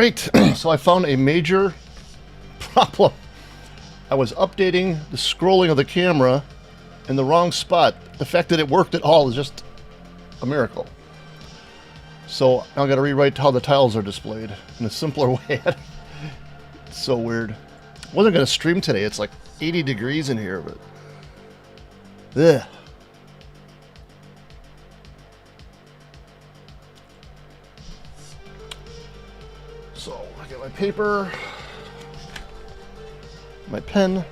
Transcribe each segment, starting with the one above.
Alright, so I found a major problem. I was updating the scrolling of the camera in the wrong spot. The fact that it worked at all is just a miracle. So now I gotta rewrite how the tiles are displayed in a simpler way. It's so weird. I wasn't gonna stream today, it's like 80 degrees in here, but... Ugh. So, I get my paper, my pen.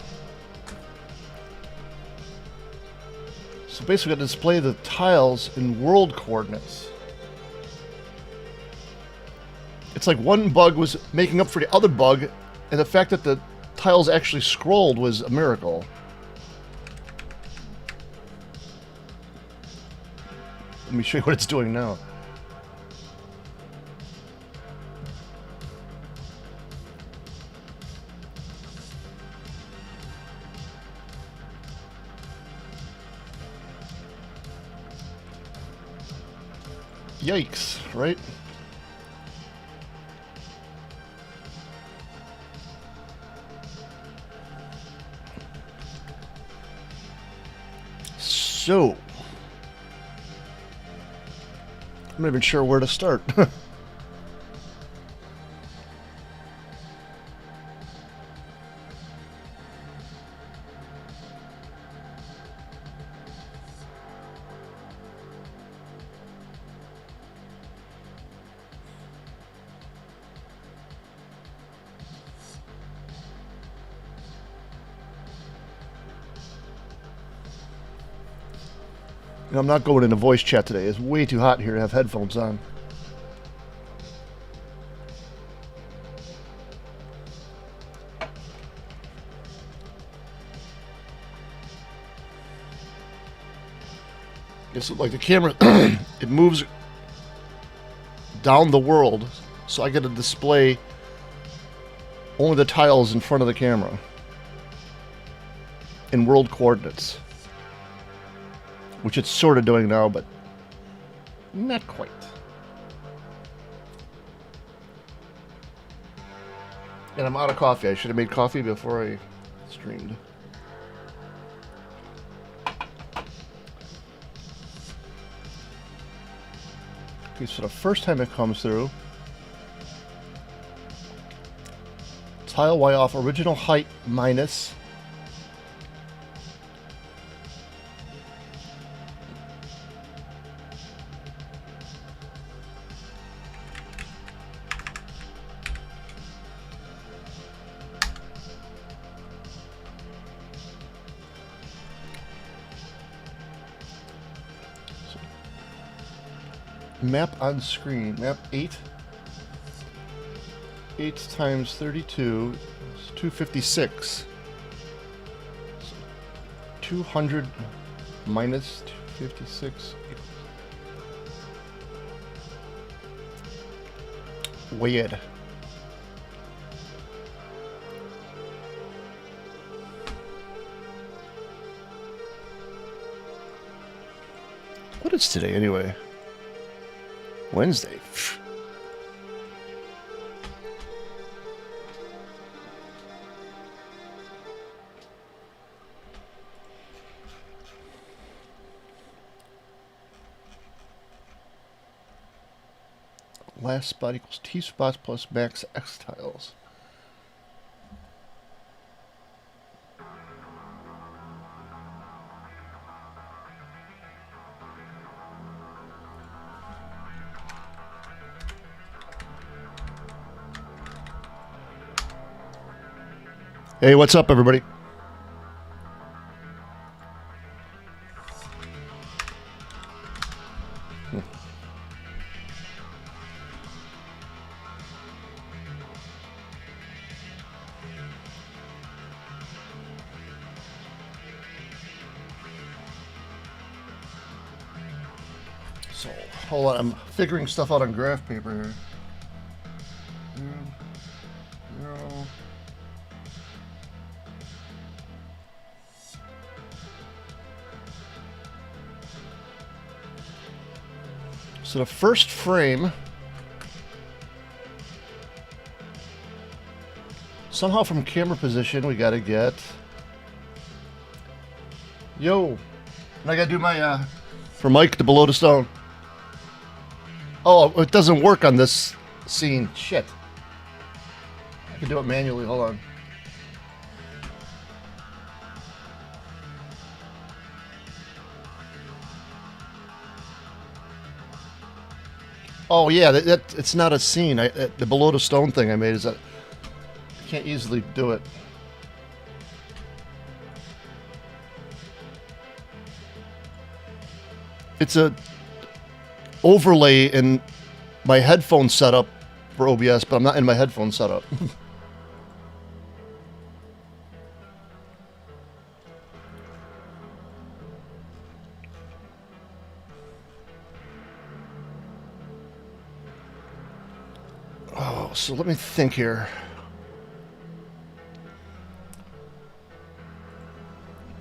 So basically I display the tiles in world coordinates. It's like one bug was making up for the other bug, and the fact that the tiles actually scrolled was a miracle. Let me show you what it's doing now. Yikes, right? So, I'm not even sure where to start. I'm not going into voice chat today. It's way too hot here to have headphones on. It's like the camera, it moves down the world, so I get to display only the tiles in front of the camera in world coordinates. Which it's sort of doing now, but not quite. And I'm out of coffee. I should have made coffee before I streamed. Okay, so the first time it comes through, tile Y off original height minus. Map on screen. Map 8. 8 times 32 is 256. So 200 minus 256. Weird. What is today anyway? Wednesday. Last spot equals T spots plus max X tiles. Hey, what's up, everybody? So, hold on, I'm figuring stuff out on graph paper here. 0. So the first frame Somehow from camera position, we gotta get... Yo! And I gotta do my, for Mike to below the stone. Oh, it doesn't work on this scene. Shit. I can do it manually. Hold on. Oh yeah, that it's not a scene. The below the stone thing I made is that I can't easily do it. It's a overlay in my headphone setup for OBS, but I'm not in my headphone setup. Oh, so let me think here.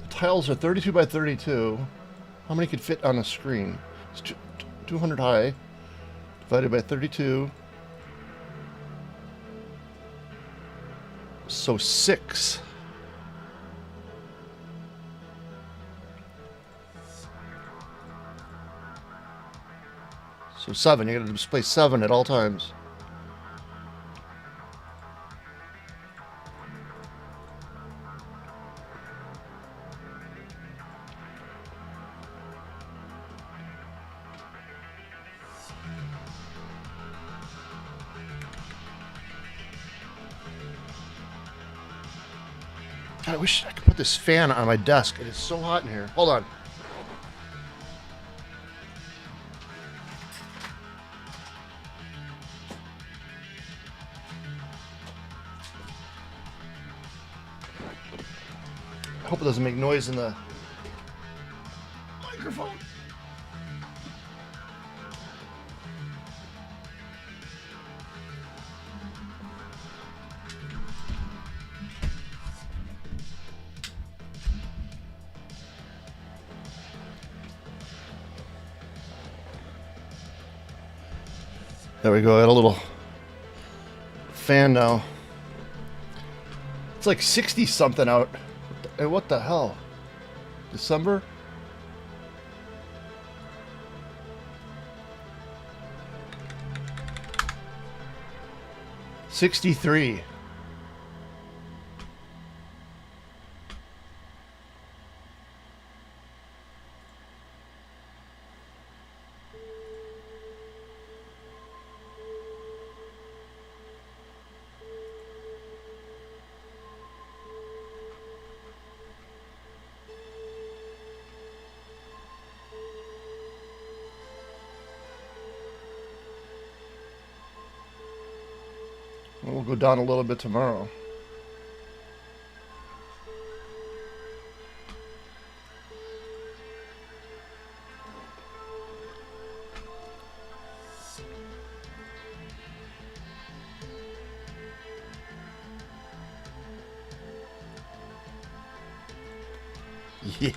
The tiles are 32 by 32. How many could fit on a screen? It's 200 high, divided by 32. So 6. So 7. You gotta display 7 at all times. I wish I could put this fan on my desk. It is so hot in here. Hold on. I hope it doesn't make noise in the microphone. There we go. I got a little fan now. It's like 60 something out. What the hell? December? $63. We'll go down a little bit tomorrow. Yeah.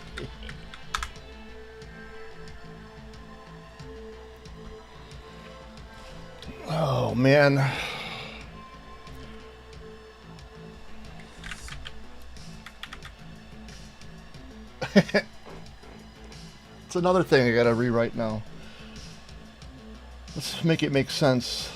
Oh, man. It's another thing I gotta rewrite now. Let's make it make sense.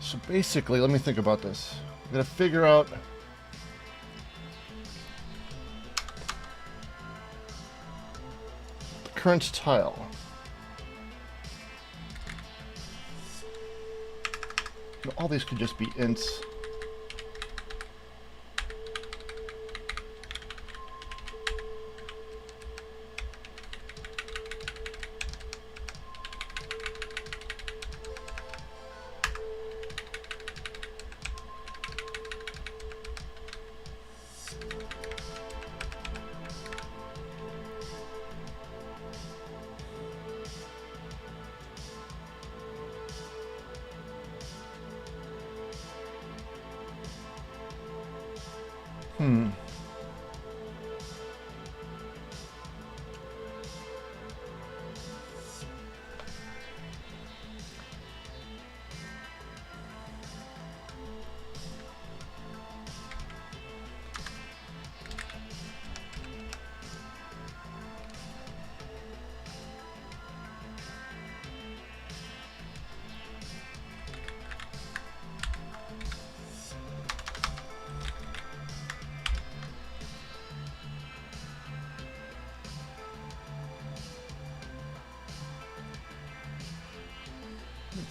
So basically, let me think about this. I'm gonna figure out current tile. All these could just be ints.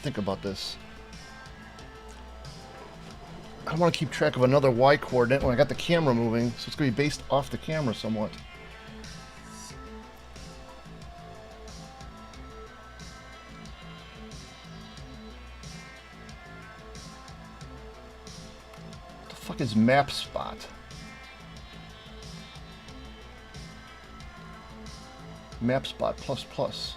Think about this. I want to keep track of another Y coordinate when I got the camera moving, so it's going to be based off the camera somewhat. What the fuck is map spot? Map spot plus plus.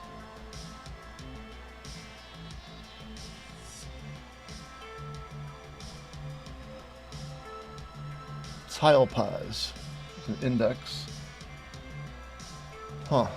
Tile pause. It's an index. Huh.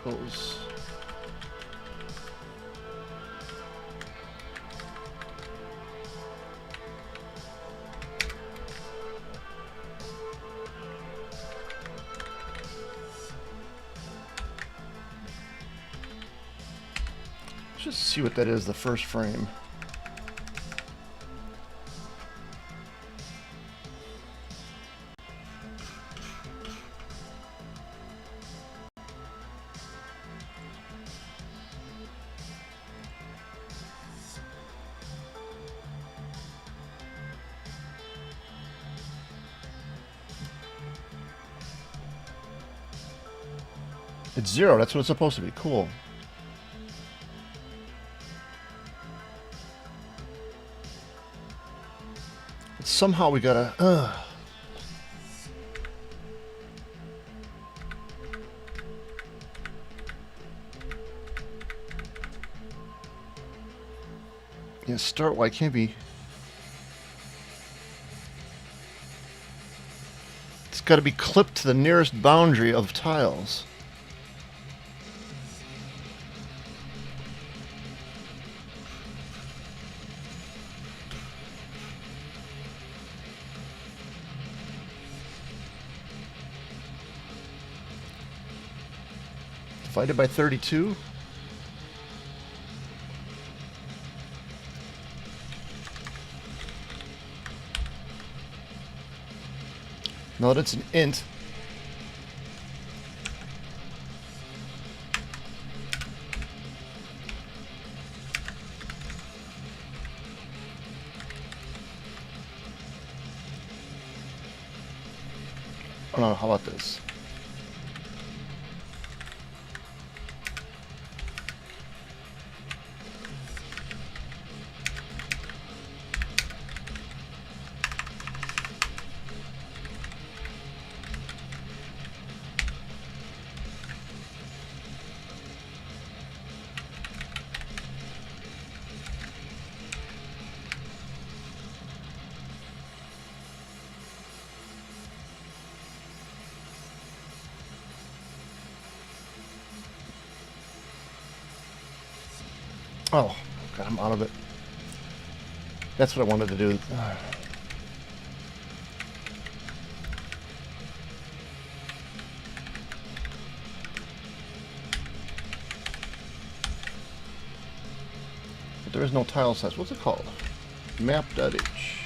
Triangles. Just see what that is, the first frame. It's 0, that's what it's supposed to be. Cool. But somehow we gotta... Yeah, start Y can't be... It's gotta be clipped to the nearest boundary of tiles. Divided by 32. No, that's an int. Oh no, how about this? Oh, God, I'm out of it. That's what I wanted to do. But there is no tile size. What's it called? Map.h.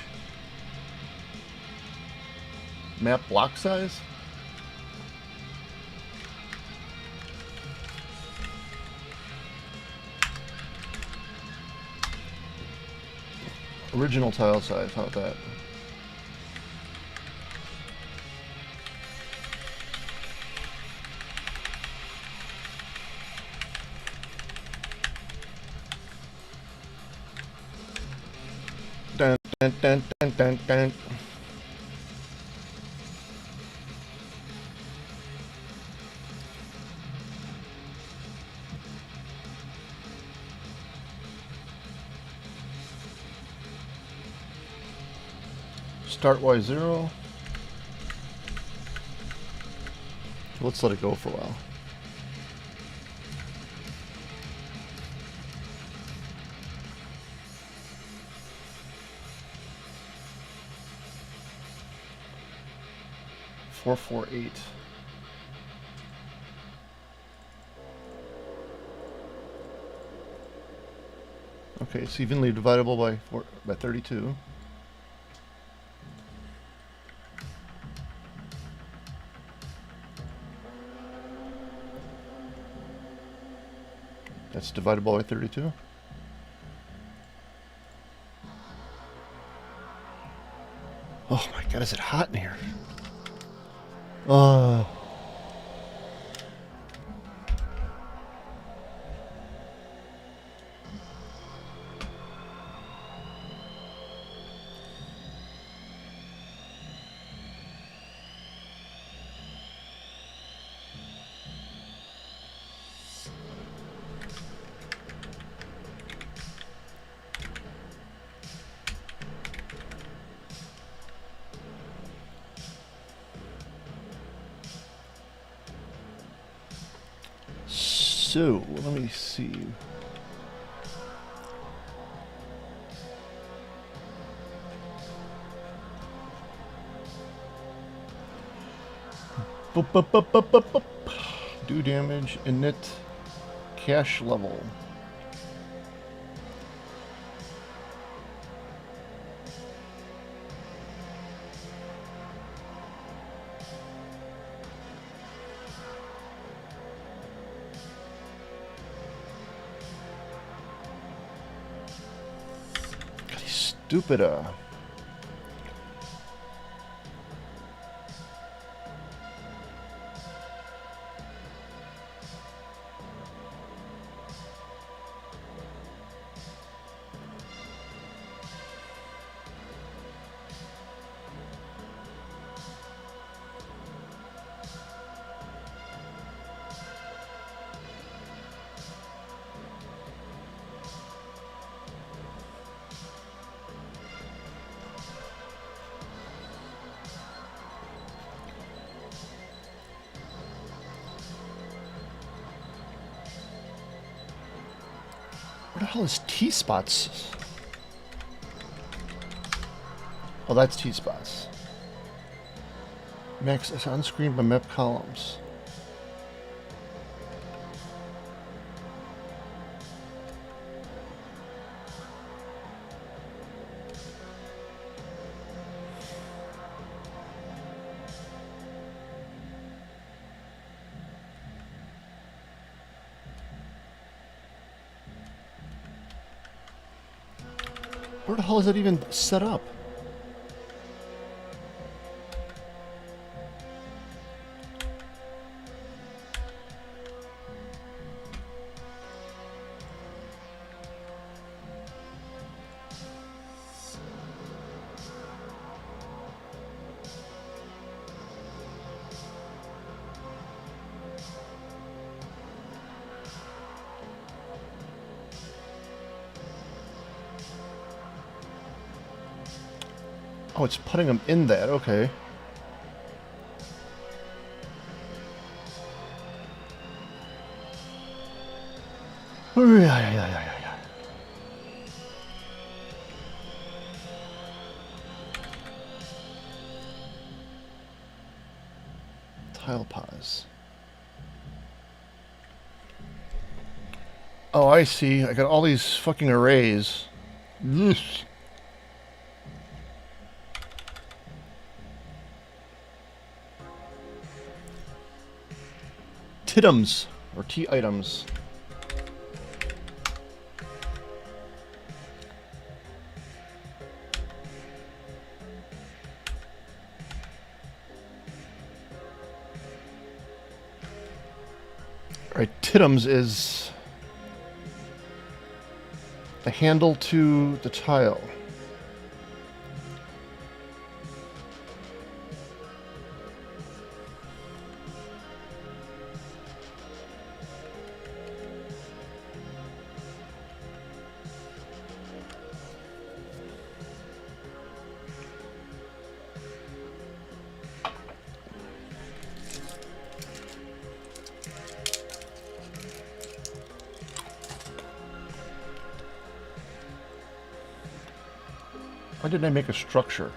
Map block size? original tile size. How about that? Dun, dun, dun, dun, dun, dun. Start Y0. Let's let it go for a while. Four, 4, 8. Okay, it's evenly divisible by 32. That's divisible by 32. Oh my god, is it hot in here? So, let me see. Boop, boop, boop, boop, boop, boop. Do damage, init, cache level. God, he's stupid, What the hell is T-spots? Oh, that's T-spots. Max is on screen by map columns. Where the hell is that even set up? Oh, it's putting them in that, okay. Tile pause. Oh, I see. I got all these fucking arrays. Ugh. Titums, or T-items. Right, Tittums is the handle to the tile. Why didn't I make a structure?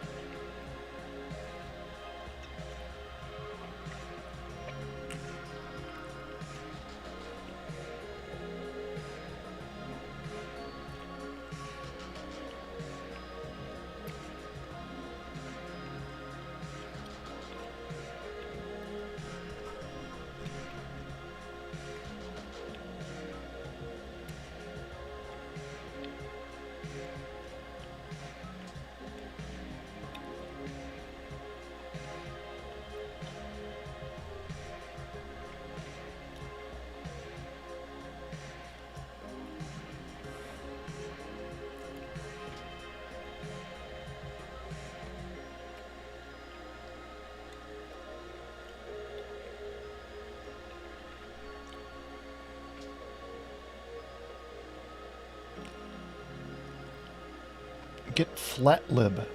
Get flat lib.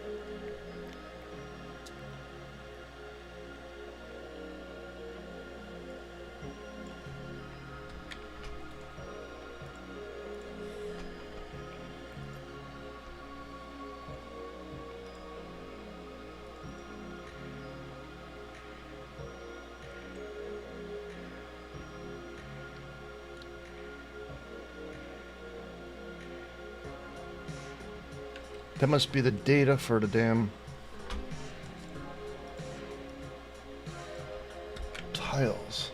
That must be the data for the damn tiles.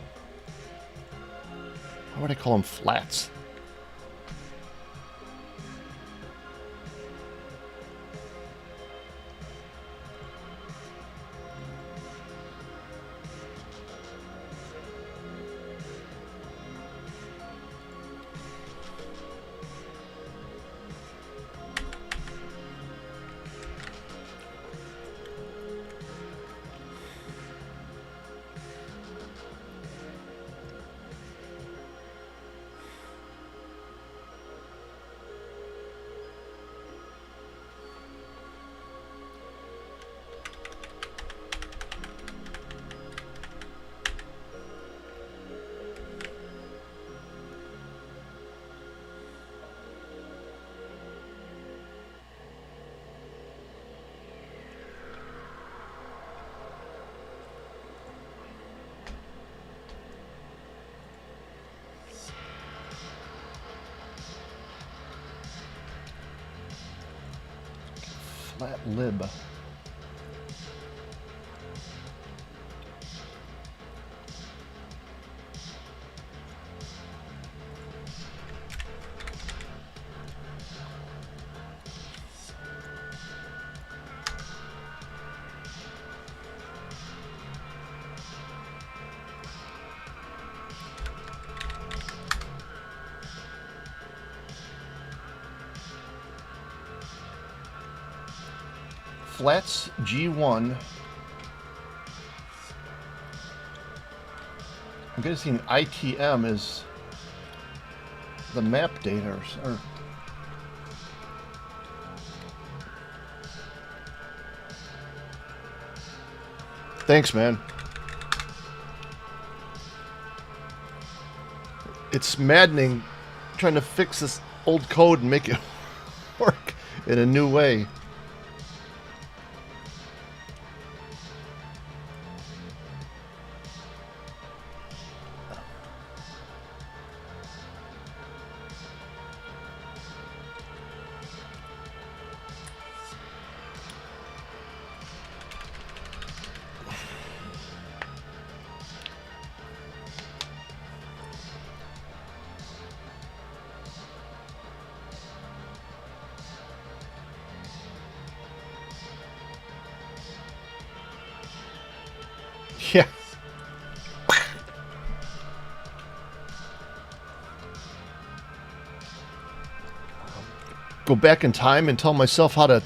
Why would I call them flats? Flat lib. Flats G1. I'm guessing ITM is the map data or thanks, man. It's maddening trying to fix this old code and make it work in a new way. Yeah. go back in time and tell myself how to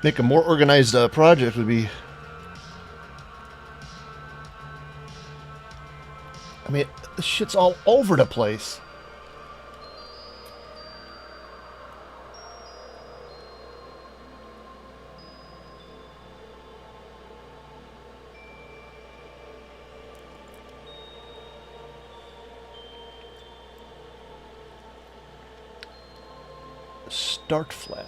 make a more organized project would be... I mean, this shit's all over the place. Start flat.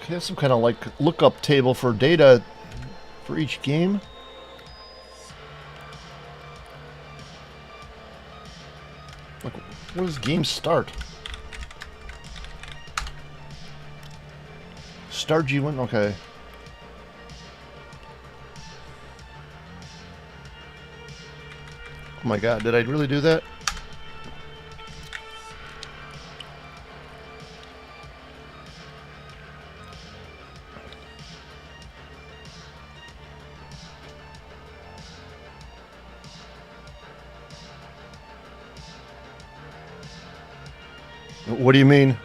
Okay, some kind of like lookup table for data for each game. Like, where does game start? Start G1? Okay. Oh my god, did I really do that? What do you mean?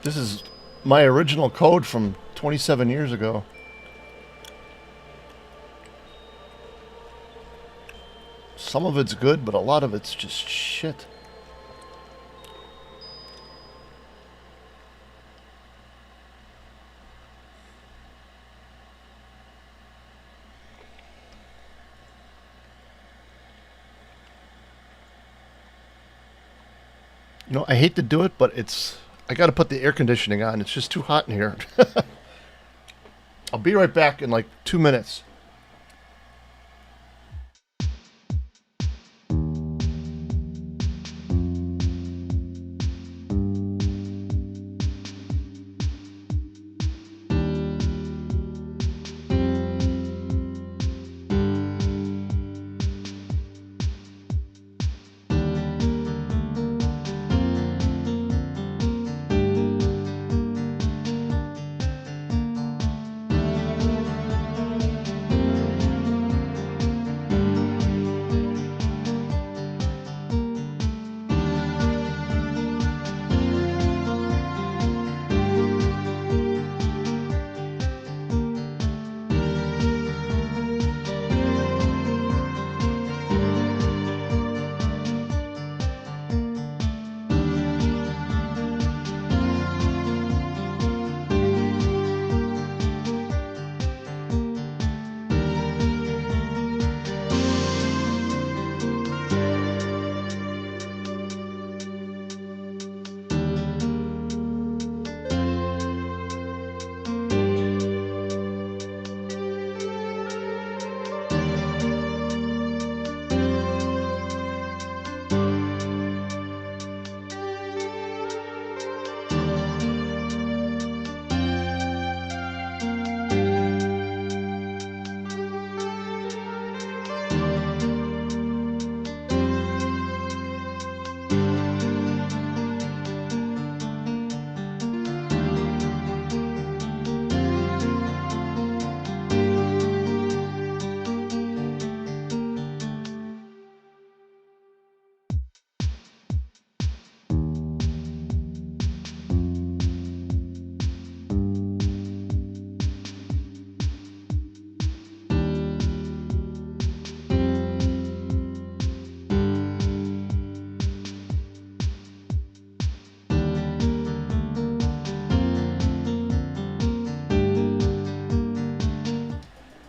This is my original code from 27 years ago. Some of it's good, but a lot of it's just shit. You know, I hate to do it, but I gotta put the air conditioning on. It's just too hot in here. I'll be right back in like 2 minutes.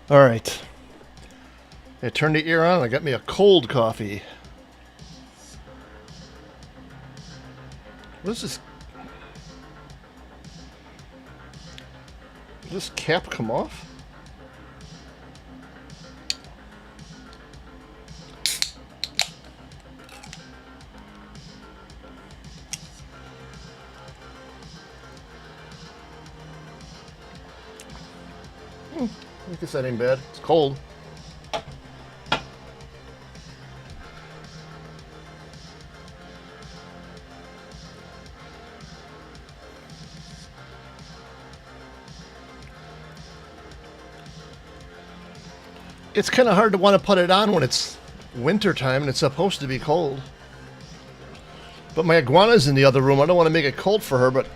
All right. I turned the ear on. I got me a cold coffee. What is this? Did this cap come off? I guess that ain't bad. It's cold. It's kind of hard to want to put it on when it's winter time and it's supposed to be cold. But my iguana's in the other room. I don't want to make it cold for her, but...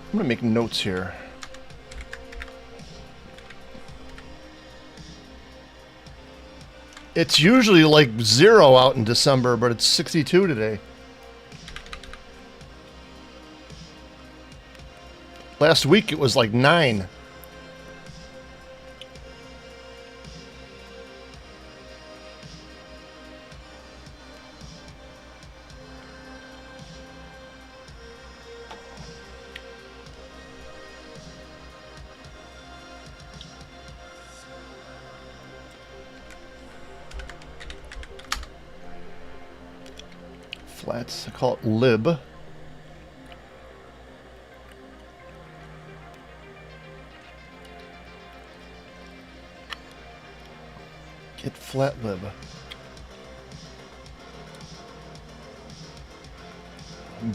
I'm going to make notes here. It's usually like 0 out in December, but it's 62 today. Last week it was like 9. Flats, I call it lib. Get flat lib.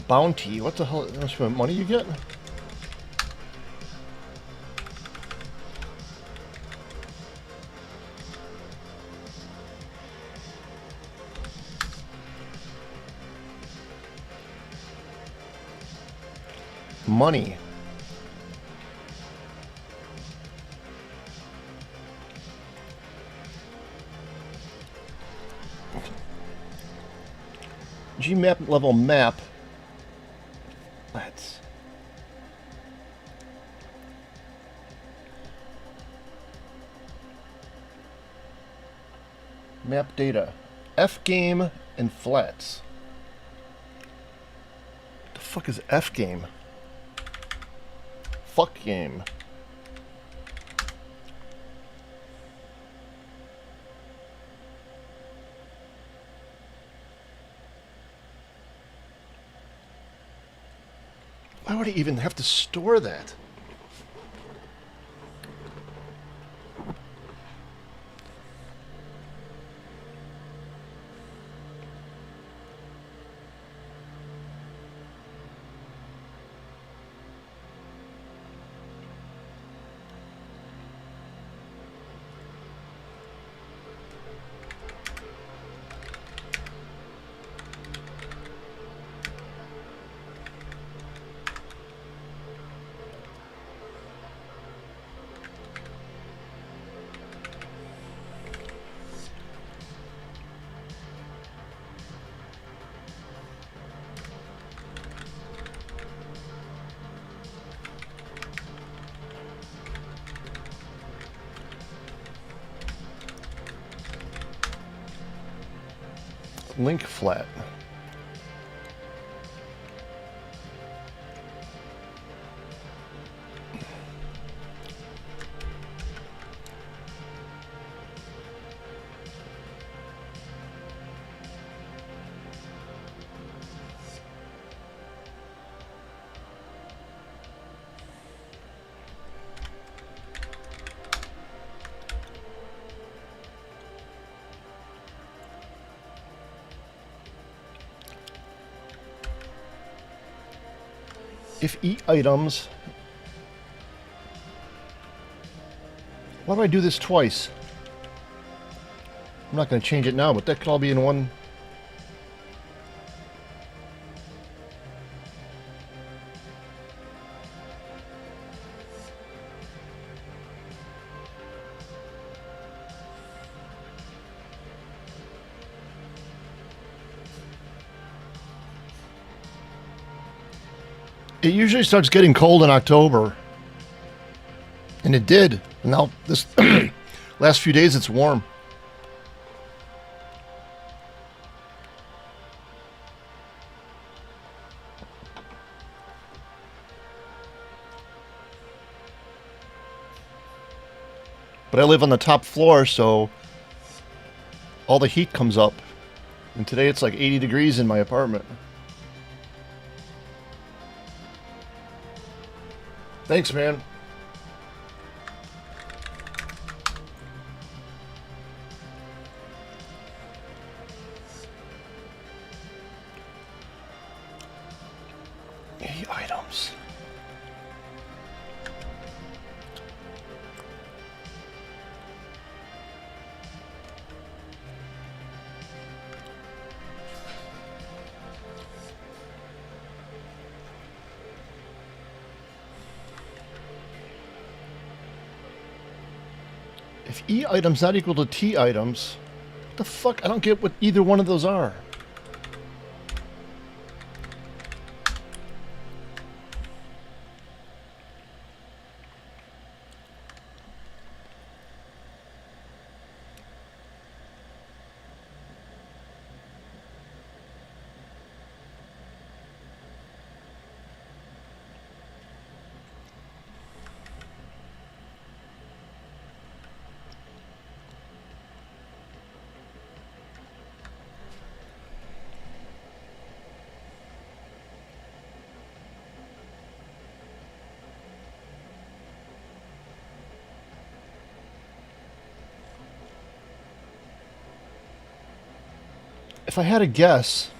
Bounty, what the hell? How much money you get? Money. Gmap level map. Let's. Map data. F game and flats. What the fuck is F game? Fuck game. Why would I even have to store that? Link flat. If eat items... Why do I do this twice? I'm not going to change it now, but that could all be in one... It usually starts getting cold in October. And it did. Now, this last few days, it's warm. But I live on the top floor, so all the heat comes up. And today it's like 80 degrees in my apartment. Thanks, man. Items. If E items not equal to T items, what the fuck? I don't get what either one of those are. If I had a guess,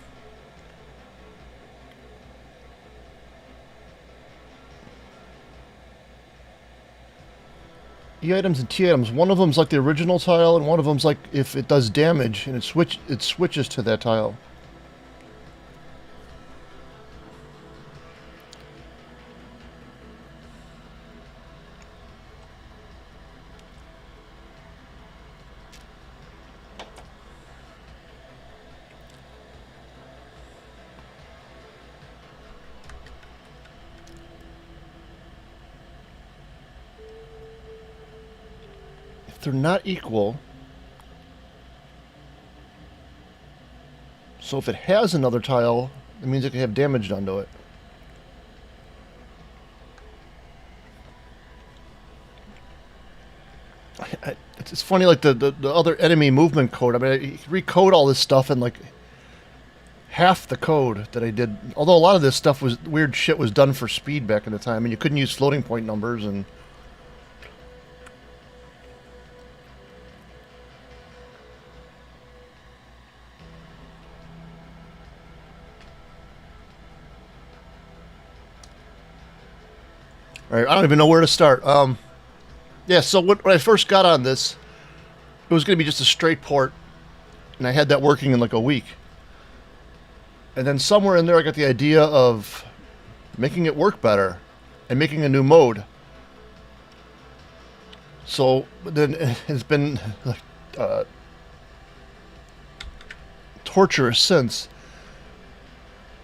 E items and T items, one of them's like the original tile, and one of them's like if it does damage and it switches to that tile. They're not equal. So if it has another tile, it means it can have damage done to it. It's funny, like the other enemy movement code. I mean, I recode all this stuff in like half the code that I did. Although a lot of this stuff was weird shit was done for speed back in the time, and you couldn't use floating point numbers and. All right, I don't even know where to start. Yeah, so when I first got on this, it was going to be just a straight port, and I had that working in like a week. And then somewhere in there, I got the idea of making it work better and making a new mode. So then it's been like torturous since.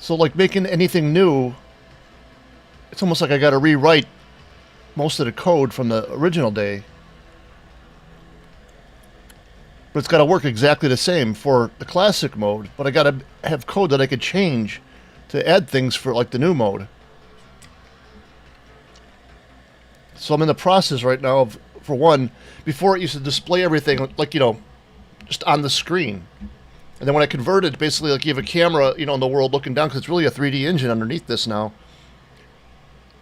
So like making anything new, it's almost like I got to rewrite most of the code from the original day. But it's got to work exactly the same for the classic mode, but I got to have code that I could change to add things for like the new mode. So I'm in the process right now of, for one, before it used to display everything like, you know, just on the screen. And then when I converted, basically like you have a camera, you know, in the world looking down, because it's really a 3D engine underneath this now.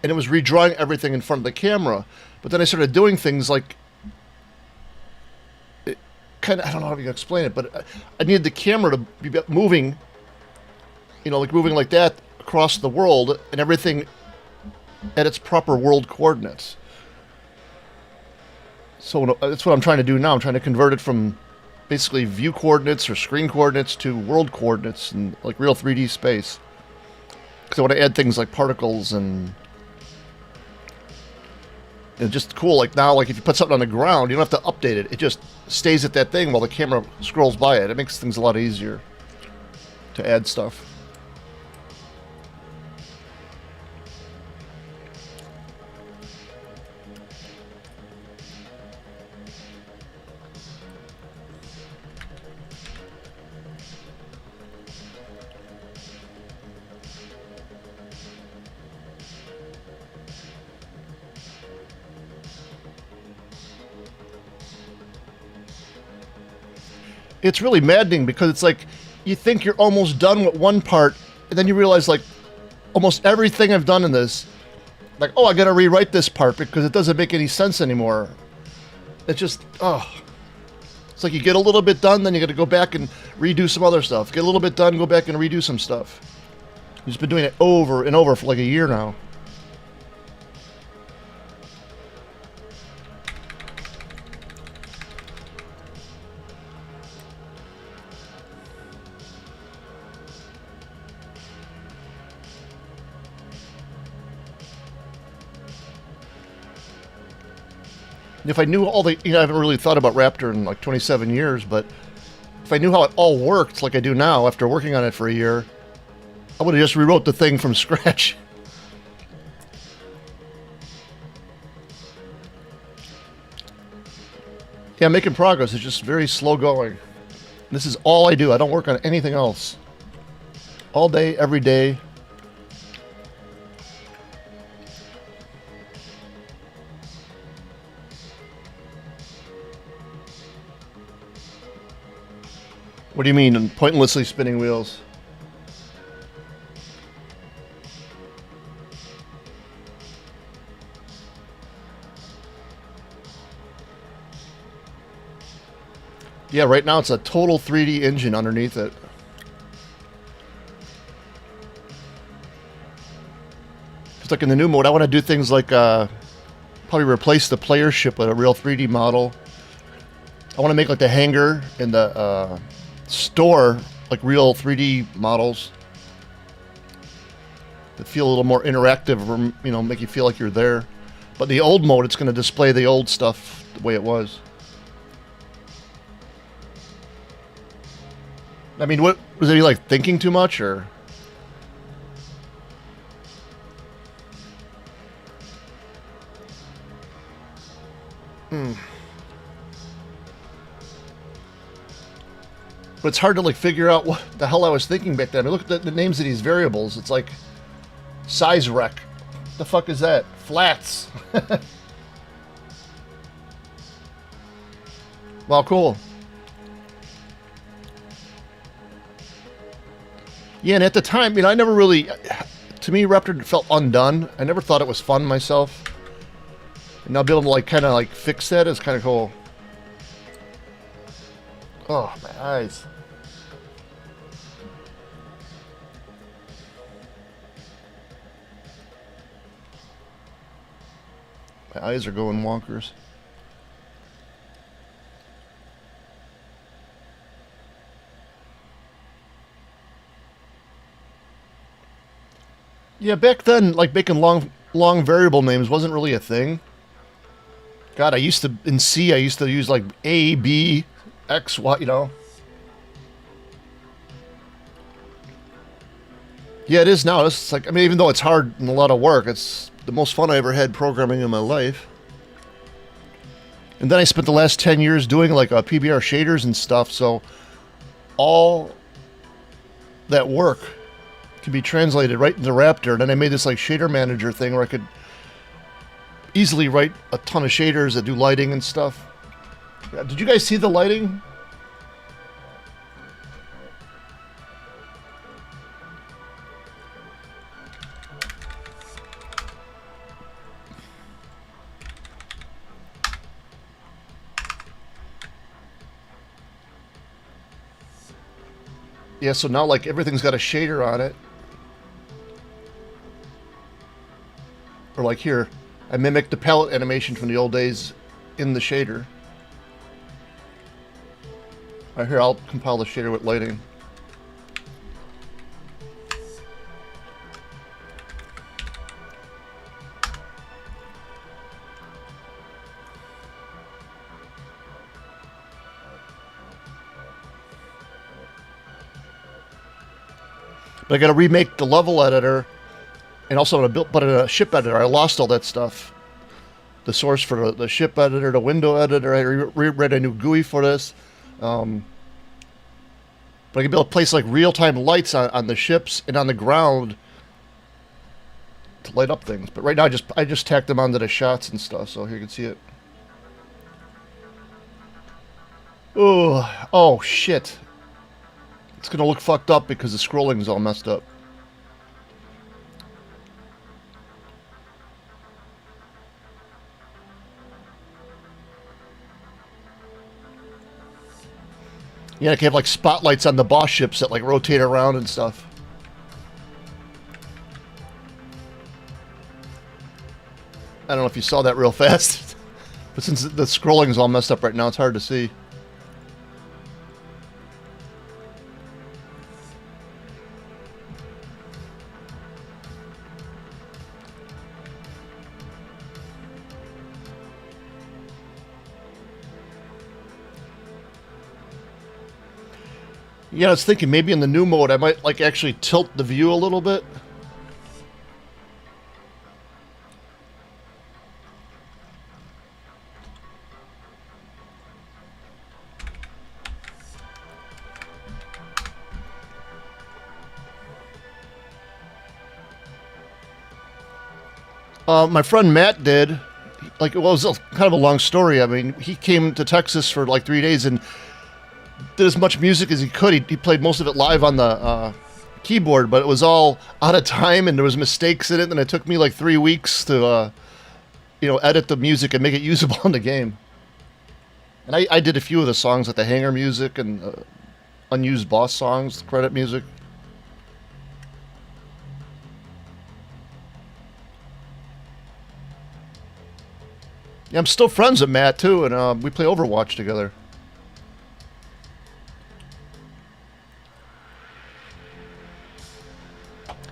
And it was redrawing everything in front of the camera. But then I started doing things like, it kind of, I don't know how to explain it, but I needed the camera to be moving, you know, like moving like that across the world, and everything at its proper world coordinates. So that's what I'm trying to do now. I'm trying to convert it from basically view coordinates or screen coordinates to world coordinates in like real 3D space. Because I want to add things like particles and it's just cool. Like now, like if you put something on the ground, you don't have to update it. It just stays at that thing while the camera scrolls by it. It makes things a lot easier to add stuff. It's really maddening because it's like you think you're almost done with one part, and then you realize like almost everything I've done in this, like, oh, I got to rewrite this part because it doesn't make any sense anymore. It's just, oh. It's like you get a little bit done, then you got to go back and redo some other stuff. Get a little bit done, go back and redo some stuff. I've just been doing it over and over for like a year now. If I knew all the, I haven't really thought about Raptor in like 27 years, but if I knew how it all worked like I do now after working on it for a year, I would have just rewrote the thing from scratch. Yeah, I'm making progress. It's just very slow going. This is all I do. I don't work on anything else. All day, every day. What do you mean, pointlessly spinning wheels? Yeah, right now it's a total 3D engine underneath it. Just like in the new mode, I want to do things like probably replace the player ship with a real 3D model. I want to make like the hangar and the store like real 3D models that feel a little more interactive, or make you feel like you're there. But the old mode, it's going to display the old stuff the way it was. I mean, what was it, like thinking too much, or? But it's hard to like figure out what the hell I was thinking back then. I mean, look at the names of these variables. It's like size rec. The fuck is that? Flats. Wow, cool. Yeah, and at the time, I never really, to me, Raptor felt undone. I never thought it was fun myself. And now being able to like kind of like fix that is kind of cool. Oh, my eyes. My eyes are going wonkers. Yeah, back then, like making long variable names wasn't really a thing. God, in C, I used to use like A, B, X, Y, Yeah, it is now. It's like, even though it's hard and a lot of work, it's the most fun I ever had programming in my life. And then I spent the last 10 years doing like PBR shaders and stuff, so all that work can be translated right into Raptor. And then I made this like shader manager thing where I could easily write a ton of shaders that do lighting and stuff. Did you guys see the lighting? Yeah, so now like everything's got a shader on it. Or like here, I mimicked the palette animation from the old days in the shader. Right here, I'll compile the shader with lighting. But I got to remake the level editor, and also but in a ship editor. I lost all that stuff. The source for the ship editor, the window editor. I reread a new GUI for this. But I can be able to place like real-time lights on the ships and on the ground to light up things. But right now, I just tacked them onto the shots and stuff, so here you can see it. Oh shit. It's gonna look fucked up because the scrolling is all messed up. Yeah, I can have like spotlights on the boss ships that like rotate around and stuff. I don't know if you saw that real fast, but since the scrolling is all messed up right now, it's hard to see. Yeah, I was thinking maybe in the new mode I might like actually tilt the view a little bit. My friend Matt did. Like, well, it was kind of a long story. I mean, he came to Texas for like 3 days and did as much music as he could. He played most of it live on the keyboard, but it was all out of time and there was mistakes in it. And it took me like 3 weeks to, edit the music and make it usable in the game. And I did a few of the songs, like the hangar music and unused boss songs, credit music. Yeah, I'm still friends with Matt too, and we play Overwatch together.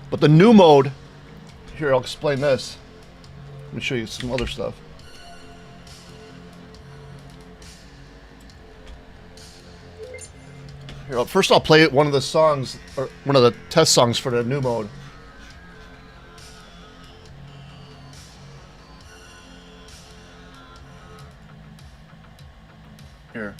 But the new mode, here, I'll explain this. Let me show you some other stuff. Here, first I'll play one of the songs, or one of the test songs for the new mode. Here.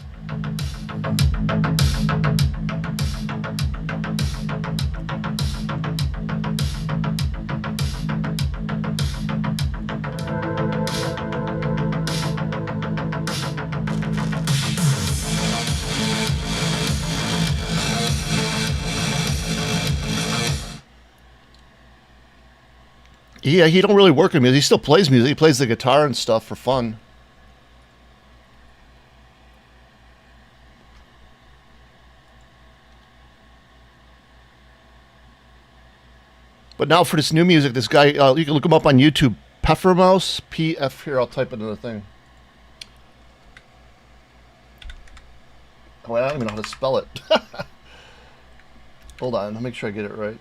Yeah, he don't really work in music. He still plays music. He plays the guitar and stuff for fun. But now for this new music, this guy, you can look him up on YouTube. Peffermouse, P-F, here, I'll type it in the thing. Oh, I don't even know how to spell it. Hold on, I'll make sure I get it right.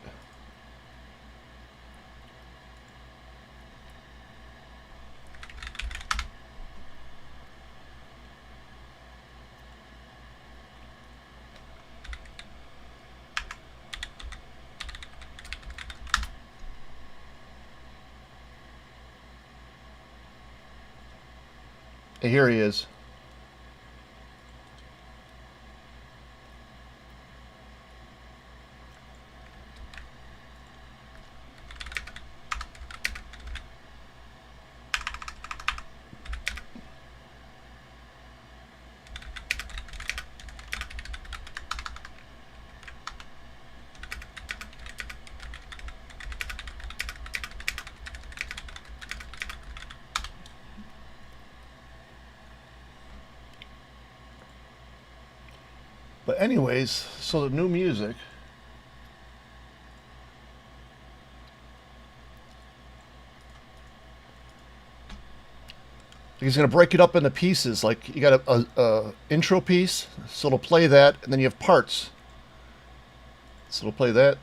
And here he is. But anyways, so the new music. He's going to break it up into pieces. Like you got a intro piece, so it'll play that, and then you have parts. So it'll play that.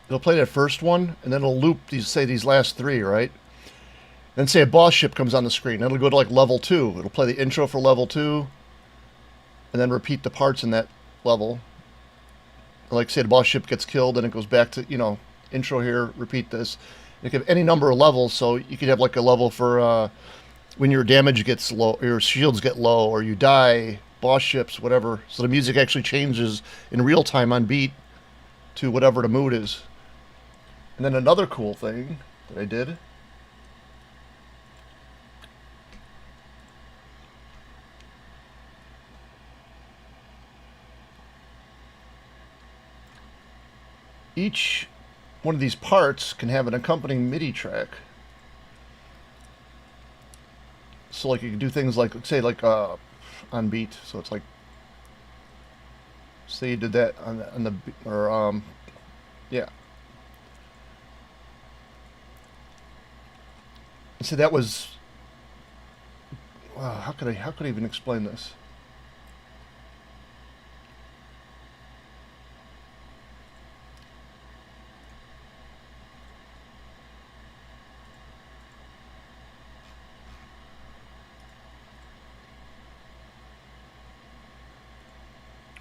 It'll play that first one, and then it'll loop these last three, right? Then say a boss ship comes on the screen. It'll go to like level 2. It'll play the intro for level 2, and then repeat the parts in that level. Like say the boss ship gets killed, and it goes back to, intro here, repeat this. You can have any number of levels, so you could have like a level for when your damage gets low, your shields get low, or you die, boss ships, whatever. So the music actually changes in real time on beat to whatever the mood is. And then another cool thing that I did each one of these parts can have an accompanying MIDI track. So like you can do things like, say like on beat. So it's like, say you did that on the or yeah. So that was, wow, how could I even explain this?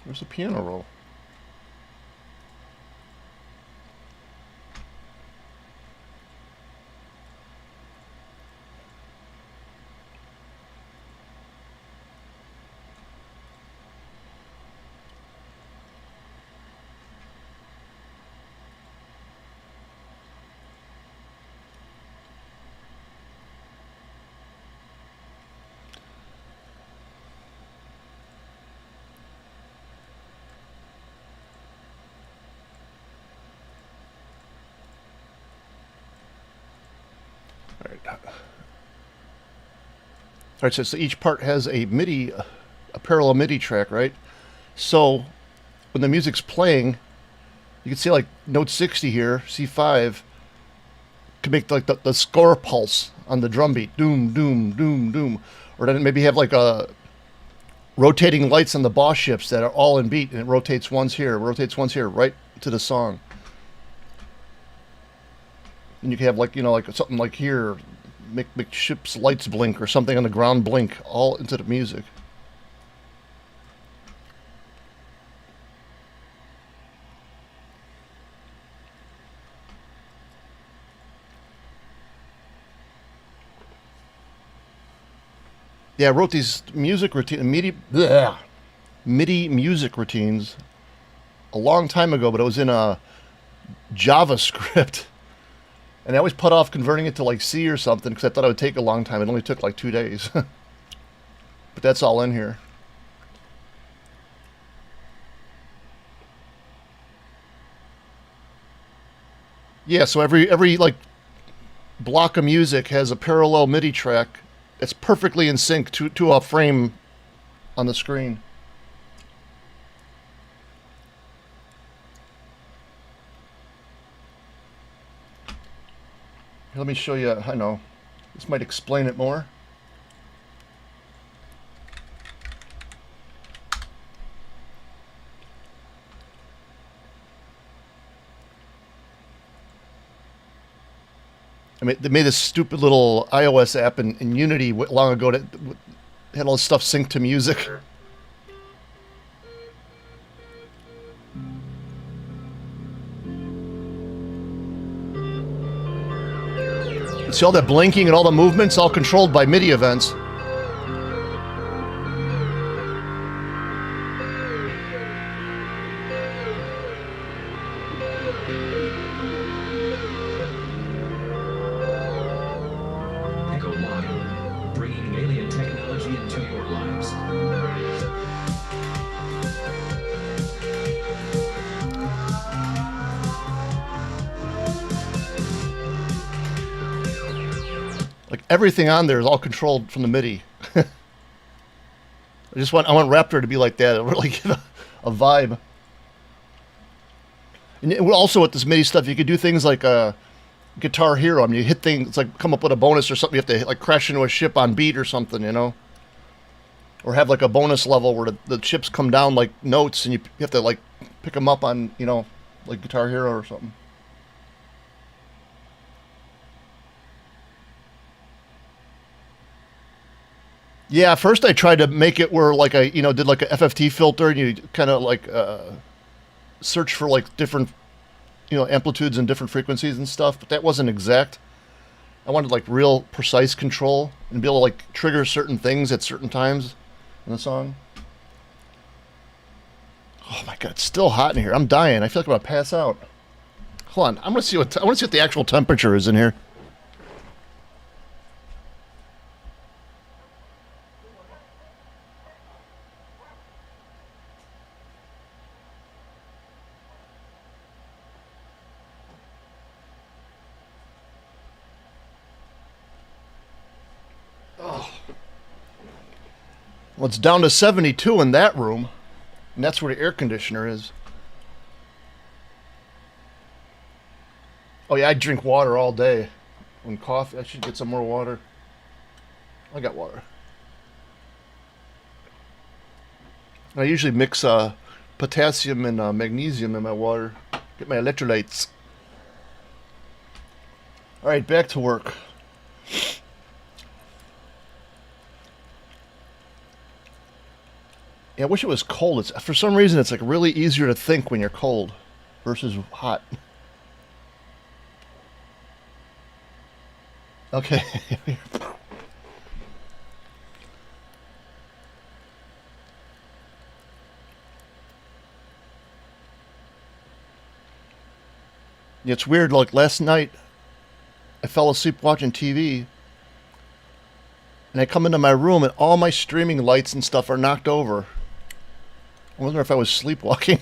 Where's the piano roll? All right, so each part has a MIDI, a parallel MIDI track, right? So when the music's playing, you can see like note 60 here, C5, can make like the score pulse on the drum beat, doom, doom, doom, doom. Or then maybe have like a rotating lights on the boss ships that are all in beat, and it rotates once here, right to the song. And you can have like, you know, like something like here, make ship's lights blink or something on the ground blink, all into the music. Yeah, I wrote these music MIDI music routines a long time ago, but it was in a JavaScript. And I always put off converting it to like C or something because I thought it would take a long time. It only took like 2 days. But that's all in here. Yeah, so every like block of music has a parallel MIDI track that's perfectly in sync to a frame on the screen. Here, let me show you. I know this might explain it more. I mean, they made this stupid little iOS app in Unity long ago that had all this stuff synced to music. See all that blinking and all the movements, all controlled by MIDI events. Bringing alien technology into your lives. Like everything on there is all controlled from the MIDI. I want Raptor to be like that. It'll really give a vibe. And also with this MIDI stuff, you could do things like Guitar Hero. I mean, you hit things like come up with a bonus or something. You have to like crash into a ship on beat or something, you know, or have like a bonus level where the ships come down like notes, and you have to like pick them up on, you know, like Guitar Hero or something. Yeah, first I tried to make it where like I, you know, did like a FFT filter, and you kind of like search for like different, you know, amplitudes and different frequencies and stuff, but that wasn't exact. I wanted like real precise control and be able to like trigger certain things at certain times in the song. Oh my god, it's still hot in here. I'm dying. I feel like I'm gonna pass out. Hold on, I want to see what the actual temperature is in here. Well, it's down to 72 in that room, and that's where the air conditioner is. Oh yeah, I drink water all day. And coffee, I should get some more water. I got water. I usually mix potassium and magnesium in my water. Get my electrolytes. Alright, back to work. Yeah, I wish it was cold. It's, for some reason, it's like really easier to think when you're cold versus hot. Okay. It's weird, like last night, I fell asleep watching TV, and I come into my room and all my streaming lights and stuff are knocked over. I wonder if I was sleepwalking.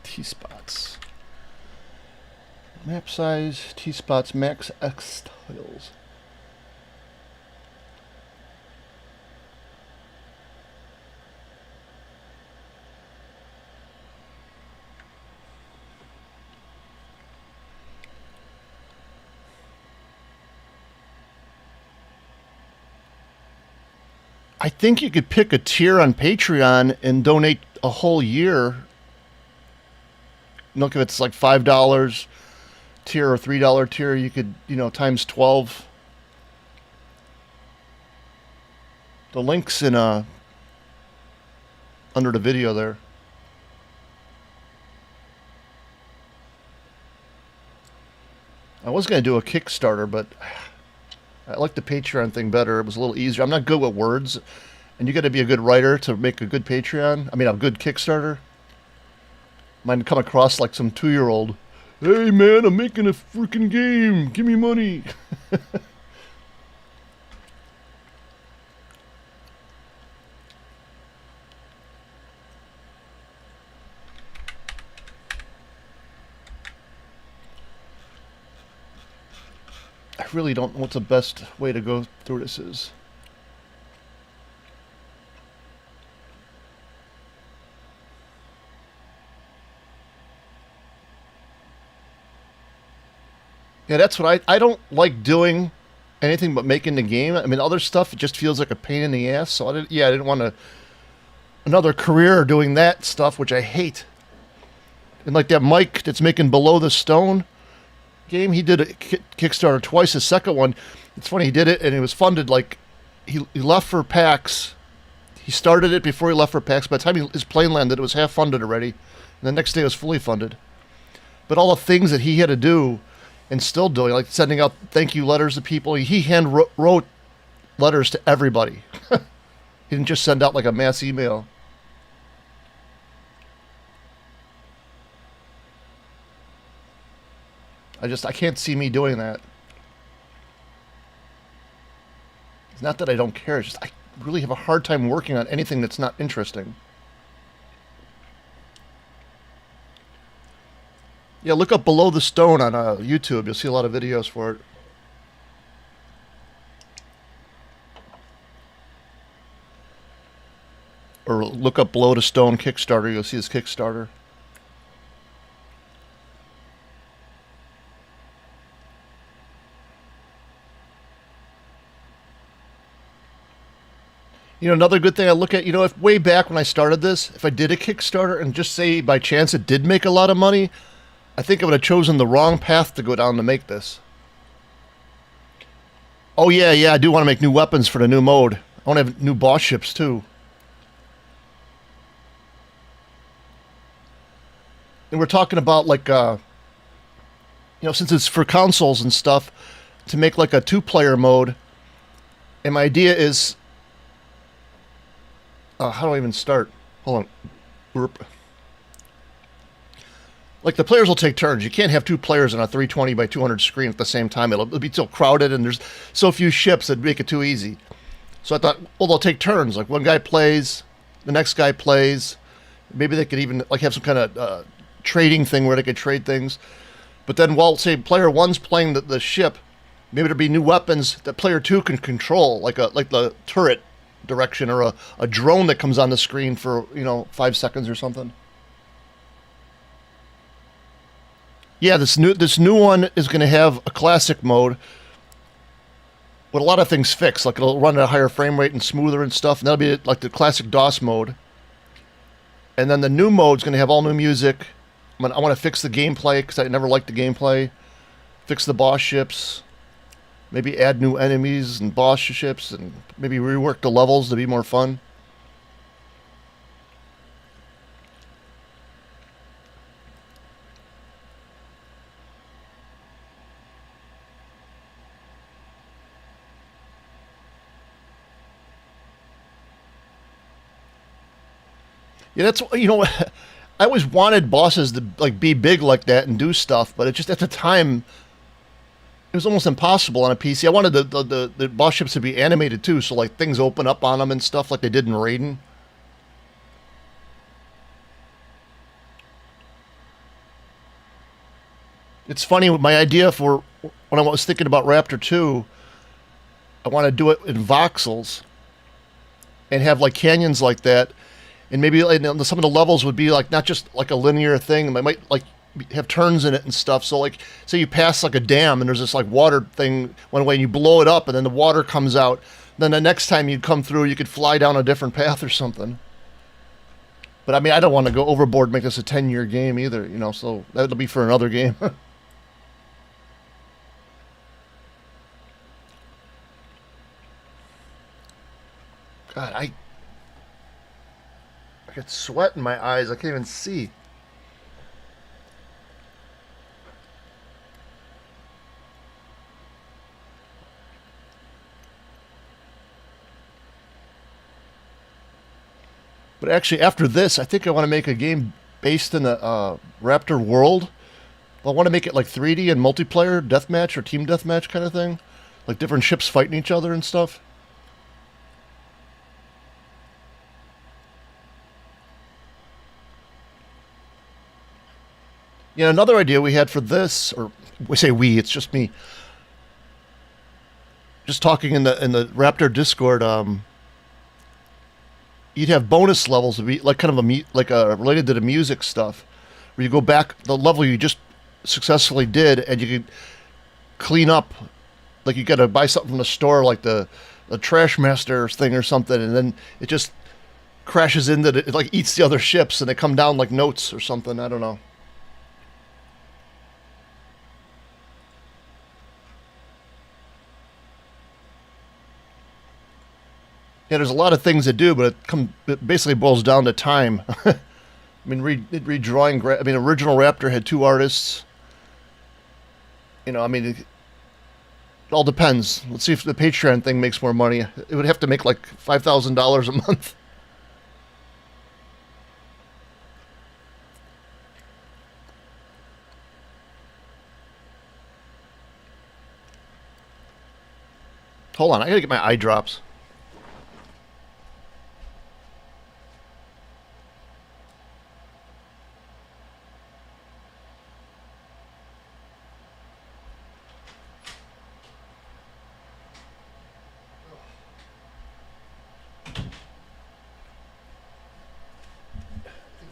T-spots. Map size, T-spots, max X tiles. I think you could pick a tier on Patreon and donate a whole year. Look, if it's like $5 tier or $3 tier, you could, times 12. The link's in under the video there. I was going to do a Kickstarter, but I like the Patreon thing better. It was a little easier. I'm not good with words, and you got to be a good writer to make a good Patreon. I mean, a good Kickstarter. Mine come across like some 2-year-old. Hey man, I'm making a freaking game. Give me money. I really don't know what the best way to go through this is. Yeah, that's what I don't like doing anything but making the game. I mean, other stuff, it just feels like a pain in the ass. So I didn't want another career doing that stuff, which I hate. And like that Mike that's making Below the Stone game, he did a Kickstarter twice. The second one, it's funny, he did it and it was funded like he left for PAX. He started it before he left for PAX. By the time his plane landed, it was half funded already. And the next day it was fully funded. But all the things that he had to do and still doing, like sending out thank you letters to people. He hand wrote letters to everybody. He didn't just send out like a mass email. I can't see me doing that. It's not that I don't care, it's just I really have a hard time working on anything that's not interesting. Yeah, look up Below the Stone on YouTube. You'll see a lot of videos for it. Or look up Below the Stone Kickstarter. You'll see his Kickstarter. Another good thing I look at, if way back when I started this, if I did a Kickstarter and just say by chance it did make a lot of money, I think I would have chosen the wrong path to go down to make this. Oh yeah, I do want to make new weapons for the new mode. I want to have new boss ships too. And we're talking about like, since it's for consoles and stuff, to make like a 2-player mode. And my idea is, how do I even start? Hold on. Burp. Like the players will take turns. You can't have 2 players on a 320 by 200 screen at the same time. It'll be so crowded and there's so few ships that'd make it too easy. So I thought, well, they'll take turns. Like one guy plays, the next guy plays. Maybe they could even like have some kind of trading thing where they could trade things. But then while, say, player one's playing the ship, maybe there'll be new weapons that player two can control, like the turret direction or a drone that comes on the screen for, 5 seconds or something. Yeah, this new one is going to have a classic mode with a lot of things fixed. Like it'll run at a higher frame rate and smoother and stuff. And that'll be like the classic DOS mode. And then the new mode's going to have all new music. I want to fix the gameplay because I never liked the gameplay. Fix the boss ships. Maybe add new enemies and boss ships, and maybe rework the levels to be more fun. Yeah, that's, I always wanted bosses to like be big like that and do stuff, but it just at the time it was almost impossible on a PC. I wanted the boss ships to be animated too, so like things open up on them and stuff like they did in Raiden. It's funny, my idea for when I was thinking about Raptor 2, I want to do it in voxels and have like canyons like that. And maybe some of the levels would be like not just like a linear thing. It might like have turns in it and stuff. So like, say you pass like a dam and there's this like water thing one way and you blow it up and then the water comes out. Then the next time you come through, you could fly down a different path or something. But I mean, I don't want to go overboard and make this a 10-year game either, so that'll be for another game. God, I get sweat in my eyes. I can't even see. But actually, after this, I think I want to make a game based in a Raptor world. I want to make it like 3D and multiplayer, deathmatch or team deathmatch kind of thing. Like different ships fighting each other and stuff. Yeah, another idea we had for this, or we say we, it's just me. Just talking in the Raptor Discord, you'd have bonus levels to be like kind of related to the music stuff, where you go back the level you just successfully did, and you could clean up. Like you got to buy something from the store, like the Trash Master thing or something, and then it just crashes into it like eats the other ships, and they come down like notes or something. I don't know. Yeah, there's a lot of things to do, but it basically boils down to time. I mean, redrawing. I mean, original Raptor had 2 artists. I mean, it all depends. Let's see if the Patreon thing makes more money. It would have to make like $5,000 a month. Hold on, I gotta get my eye drops.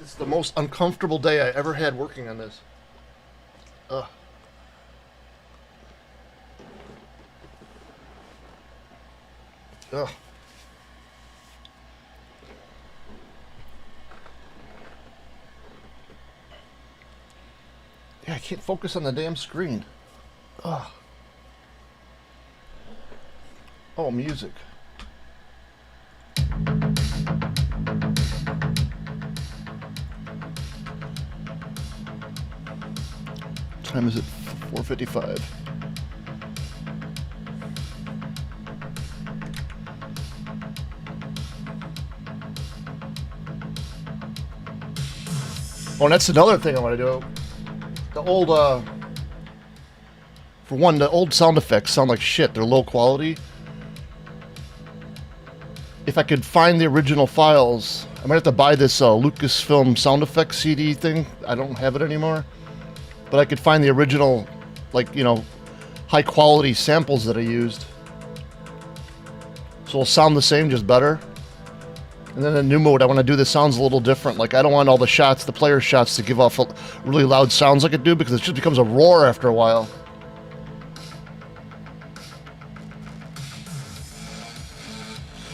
This is the most uncomfortable day I ever had working on this. Ugh. Ugh. Yeah, I can't focus on the damn screen. Ugh. Oh, music. Time is it? 4:55. Oh, and that's another thing I want to do. The old, for one, the old sound effects sound like shit. They're low quality. if I could find the original files, I might have to buy this Lucasfilm sound effects CD thing. I don't have it anymore. But I could find the original, like, you know, high quality samples that I used. So it'll sound the same, just better. And then in new mode, I want to do the sounds a little different. Like, I don't want all the shots, the player shots, to give off really loud sounds like it do, because it just becomes a roar after a while.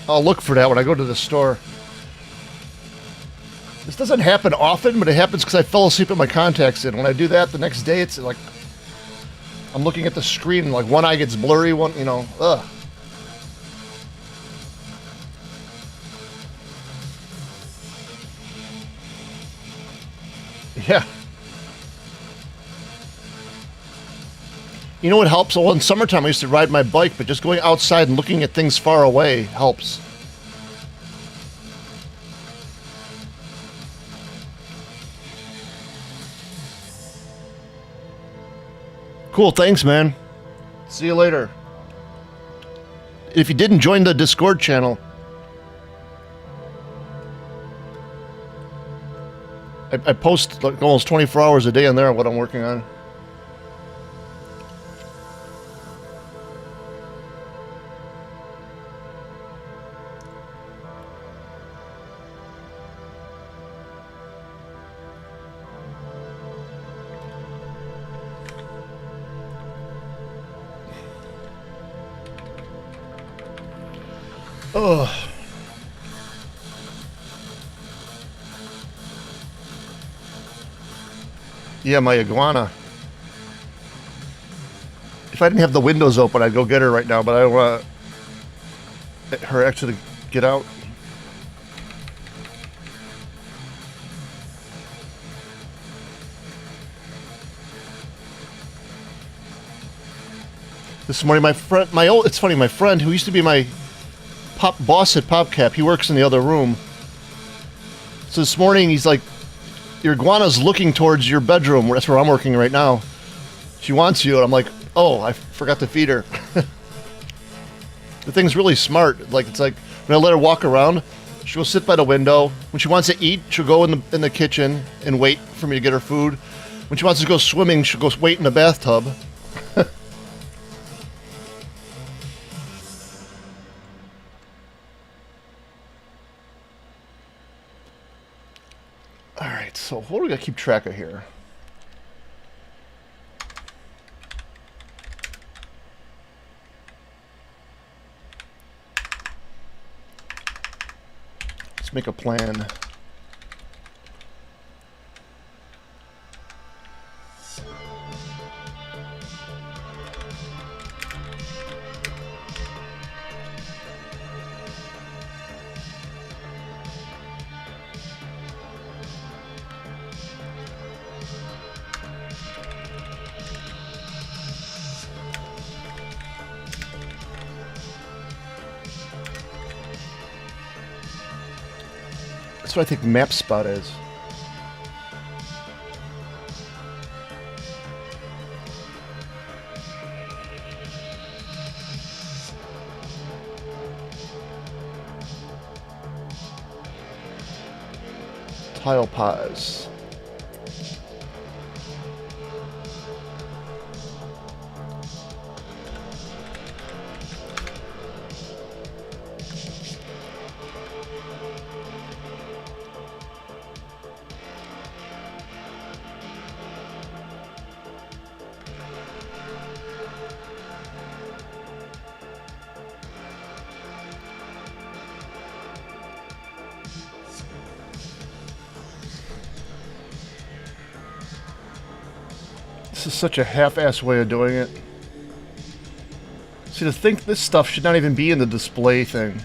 I'll look for that when I go to the store. This doesn't happen often, but it happens because I fell asleep with my contacts in. When I do that, the next day, it's like I'm looking at the screen and like one eye gets blurry, one, you know, ugh. Yeah. You know what helps? Well, in summertime, I used to ride my bike, but just going outside and looking at things far away helps. Cool, thanks, man. See you later. If you didn't join the Discord channel, I post like almost 24 hours a day on there what I'm working on. Ugh. Yeah, my iguana. If I didn't have the windows open, I'd go get her right now, but I don't want her actually get out. This morning, my friend, it's funny, my friend who used to be my boss at PopCap, he works in the other room. So this morning, he's like, your iguana's looking towards your bedroom. That's where I'm working right now. She wants you. And I'm like, oh, I forgot to feed her. The thing's really smart. Like, it's like, when I let her walk around, she'll sit by the window. When she wants to eat, she'll go in the kitchen and wait for me to get her food. When she wants to go swimming, she'll go wait in the bathtub. Alright, so what do we gotta keep track of here? Let's make a plan. That's what I think map spot is. Tile pies. This is such a half-ass way of doing it. See, to think this stuff should not even be in the display thing.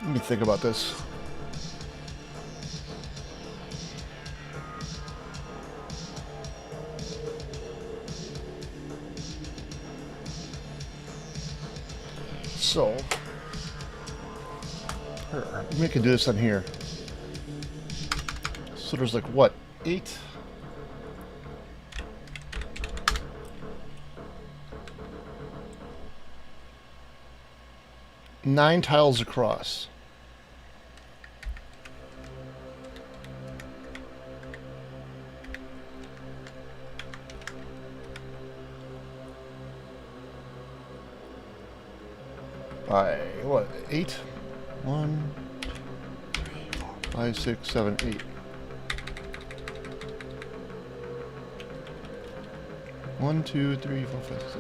Let me think about this. So, maybe I can do this on here. So there's like what, 8? Nine tiles across. By what? 8? 1, 3, 4, 5, 6, 7, 8. 1, 2, 3, 4, 5, 6.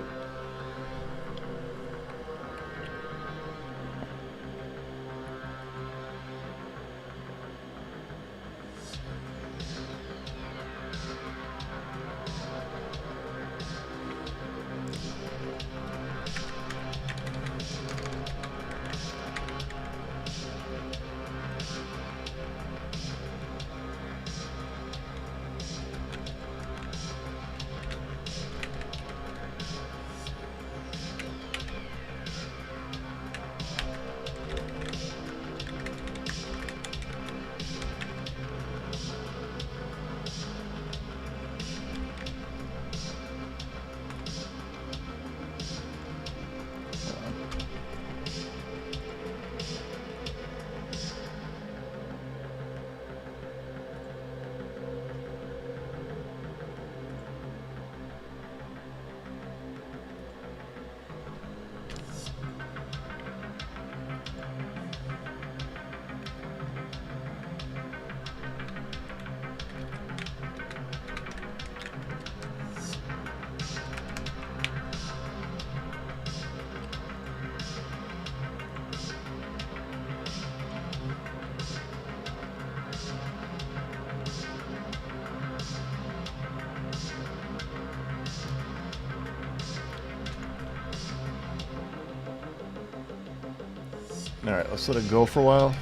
Alright, let's let it go for a while.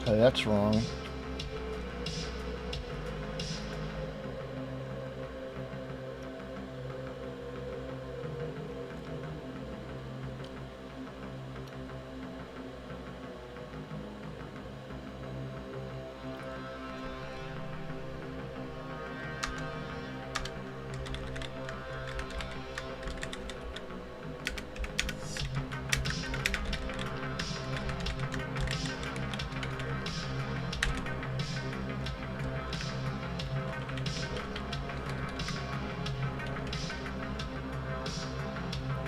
Okay, that's wrong.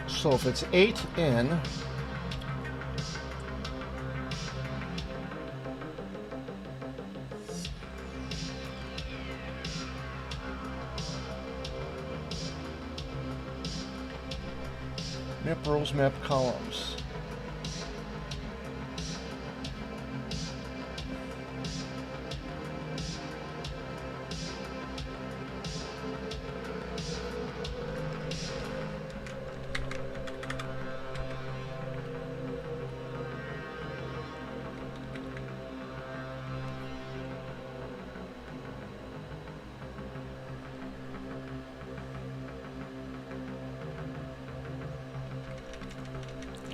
So if it's 8 in, map rows, map columns.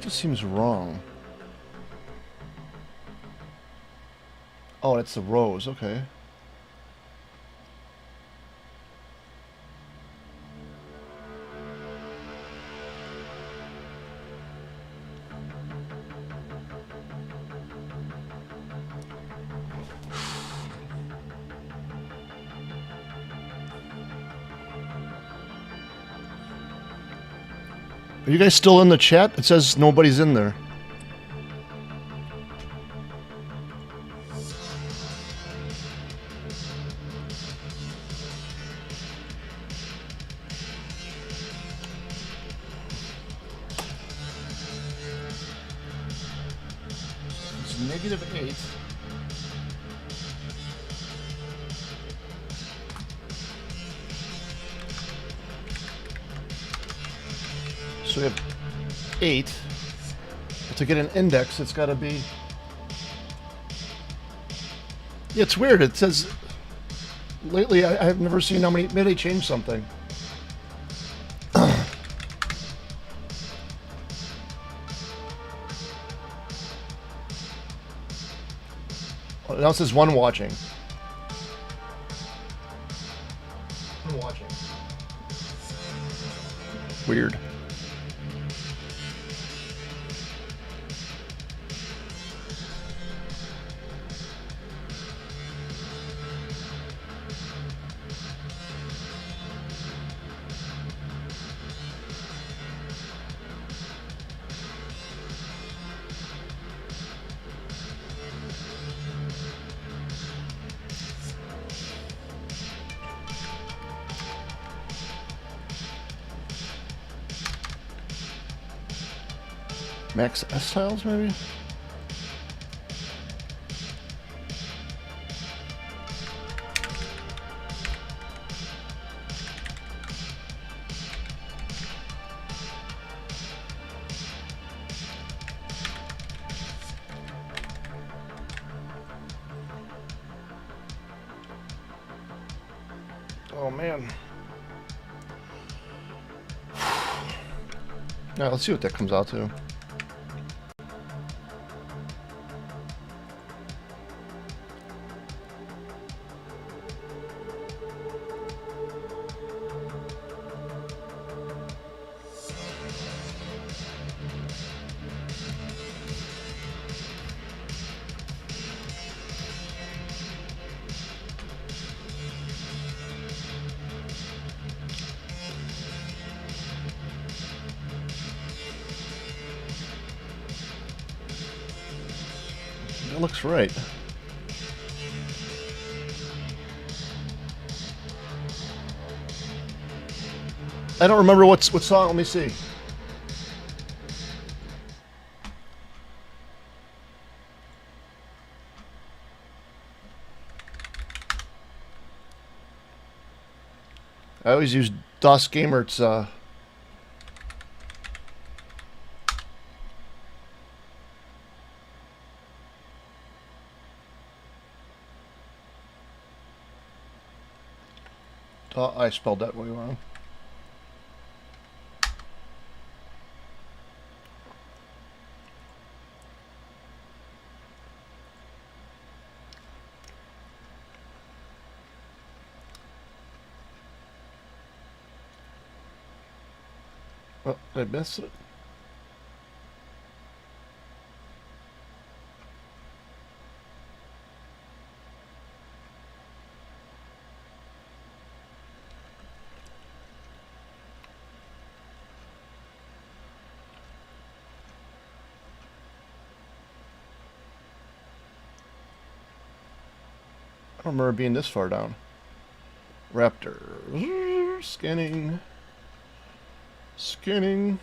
This seems wrong. Oh, it's the rows, okay. Are you guys still in the chat? It says nobody's in there. It's -8. So we have 8. To get an index, it's got to be... Yeah, it's weird. It says... Lately, I've never seen how many... Maybe they changed something. Oh, now it says 1 watching. 1 watching. Weird. Max S tiles, maybe? Oh, man. Alright, let's see what that comes out to. That looks right. I don't remember what song. Let me see. I always use DOS Gamer's I spelled that way wrong. Oh, did I miss it? I don't remember being this far down. Raptor. Scanning. Scanning.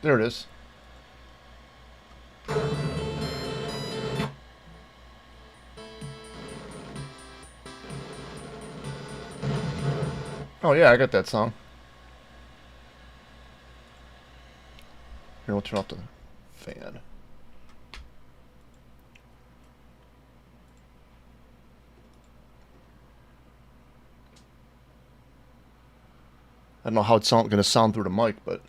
There it is. Oh yeah, I got that song. Here, we'll turn off the fan. I don't know how it's going to sound through the mic, but...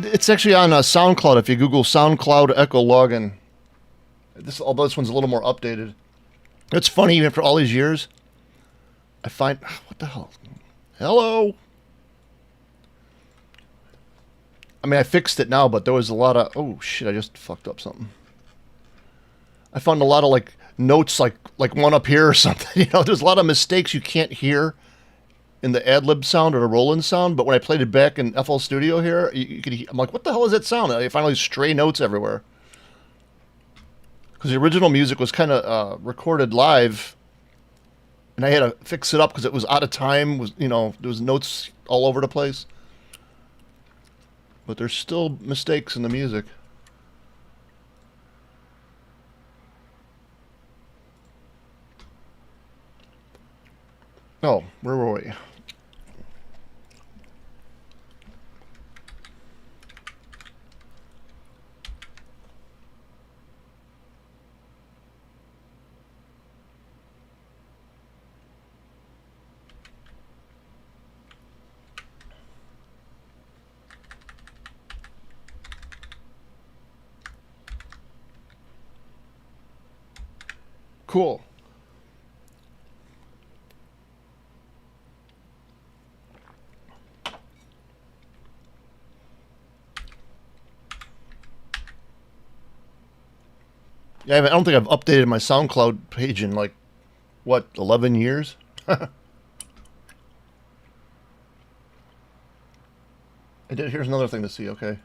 It's actually on SoundCloud. If you Google SoundCloud Echo Login, although this one's a little more updated. It's funny, even for all these years, I find... What the hell? Hello? I mean, I fixed it now, but there was a lot of... Oh, shit, I just fucked up something. I found a lot of, like, notes, like one up here or something. You know, there's a lot of mistakes you can't hear in the ad-lib sound or the roll-in sound, but when I played it back in FL Studio here, you could. I'm like, what the hell is that sound? I finally stray notes everywhere. Because the original music was kind of recorded live, and I had to fix it up because it was out of time. Was there was notes all over the place, but there's still mistakes in the music. Oh, where were we? Cool. Yeah, I don't think I've updated my SoundCloud page in like, what, 11 years? I did. Here's another thing to see, okay.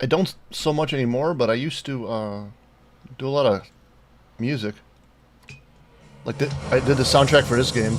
I don't so much anymore, but I used to do a lot of music. Like, I did the soundtrack for this game.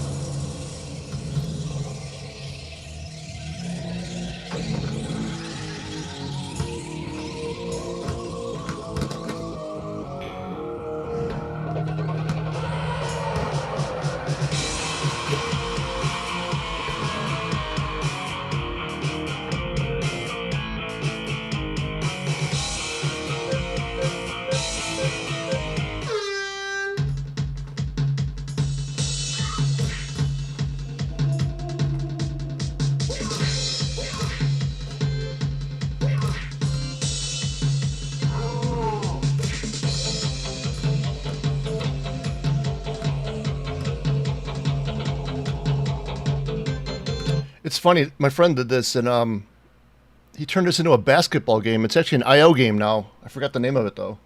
It's funny, my friend did this, and he turned this into a basketball game. It's actually an IO game now. I forgot the name of it, though.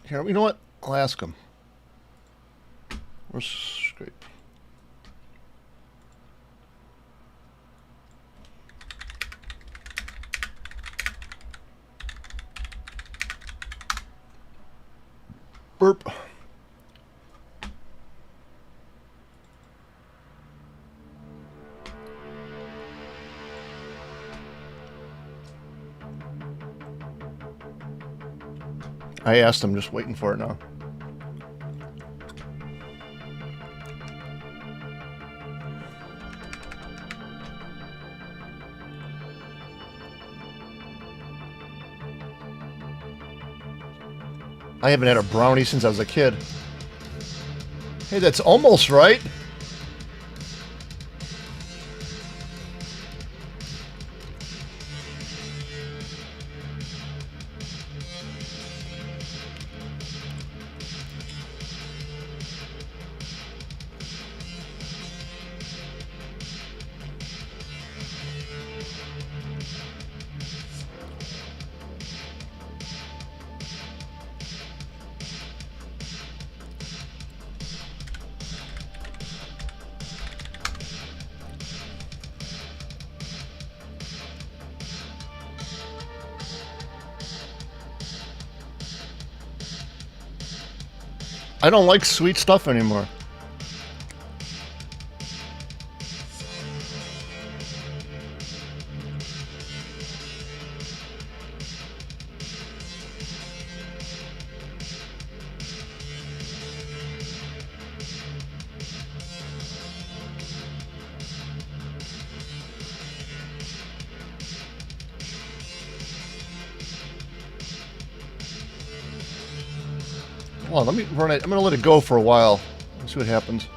Here, you know what? I'll ask him. Where's Scrape? Burp. I asked him, just waiting for it now. I haven't had a brownie since I was a kid. Hey, that's almost right. I don't like sweet stuff anymore. Well, let me run it. I'm gonna let it go for a while. Let's see what happens.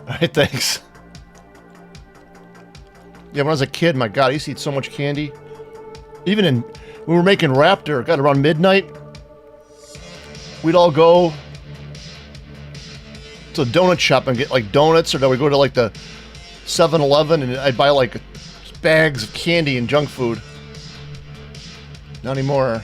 All right, thanks. Yeah, when I was a kid, my God, I used to eat so much candy. Even when we were making Raptor, got around midnight, we'd all go to a donut shop and get like donuts, or then we go to like the 7-Eleven and I'd buy like bags of candy and junk food. Not anymore.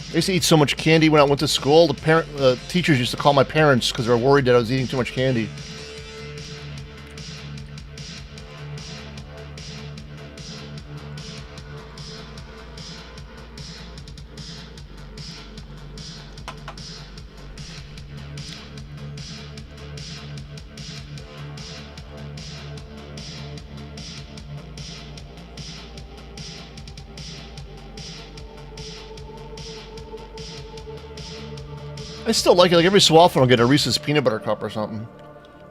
I used to eat so much candy when I went to school. The teachers used to call my parents because they were worried that I was eating too much candy. I still like it. Like every so often I'll get a Reese's peanut butter cup or something.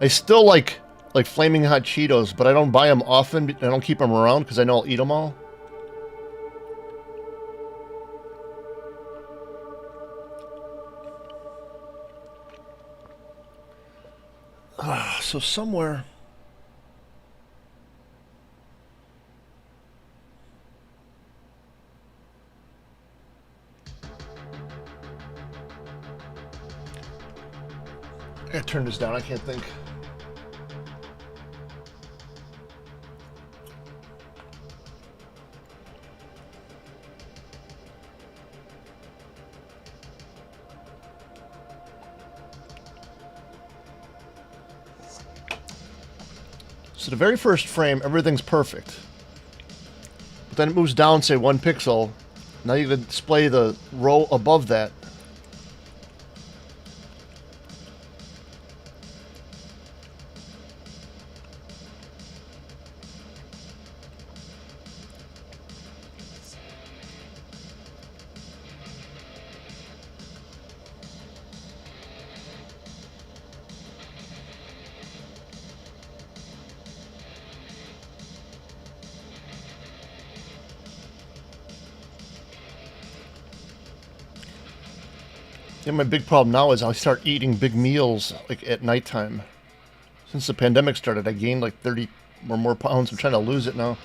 I still like Flaming Hot Cheetos, but I don't buy them often. I don't keep them around because I know I'll eat them all. So somewhere... I gotta turn this down, I can't think. So the very first frame, everything's perfect. But then it moves down, say 1 pixel. Now you can display the row above that. Yeah, my big problem now is I start eating big meals like at nighttime. Since the pandemic started, I gained like 30 or more pounds. I'm trying to lose it now.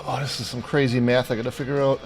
Oh, this is some crazy math I gotta figure out.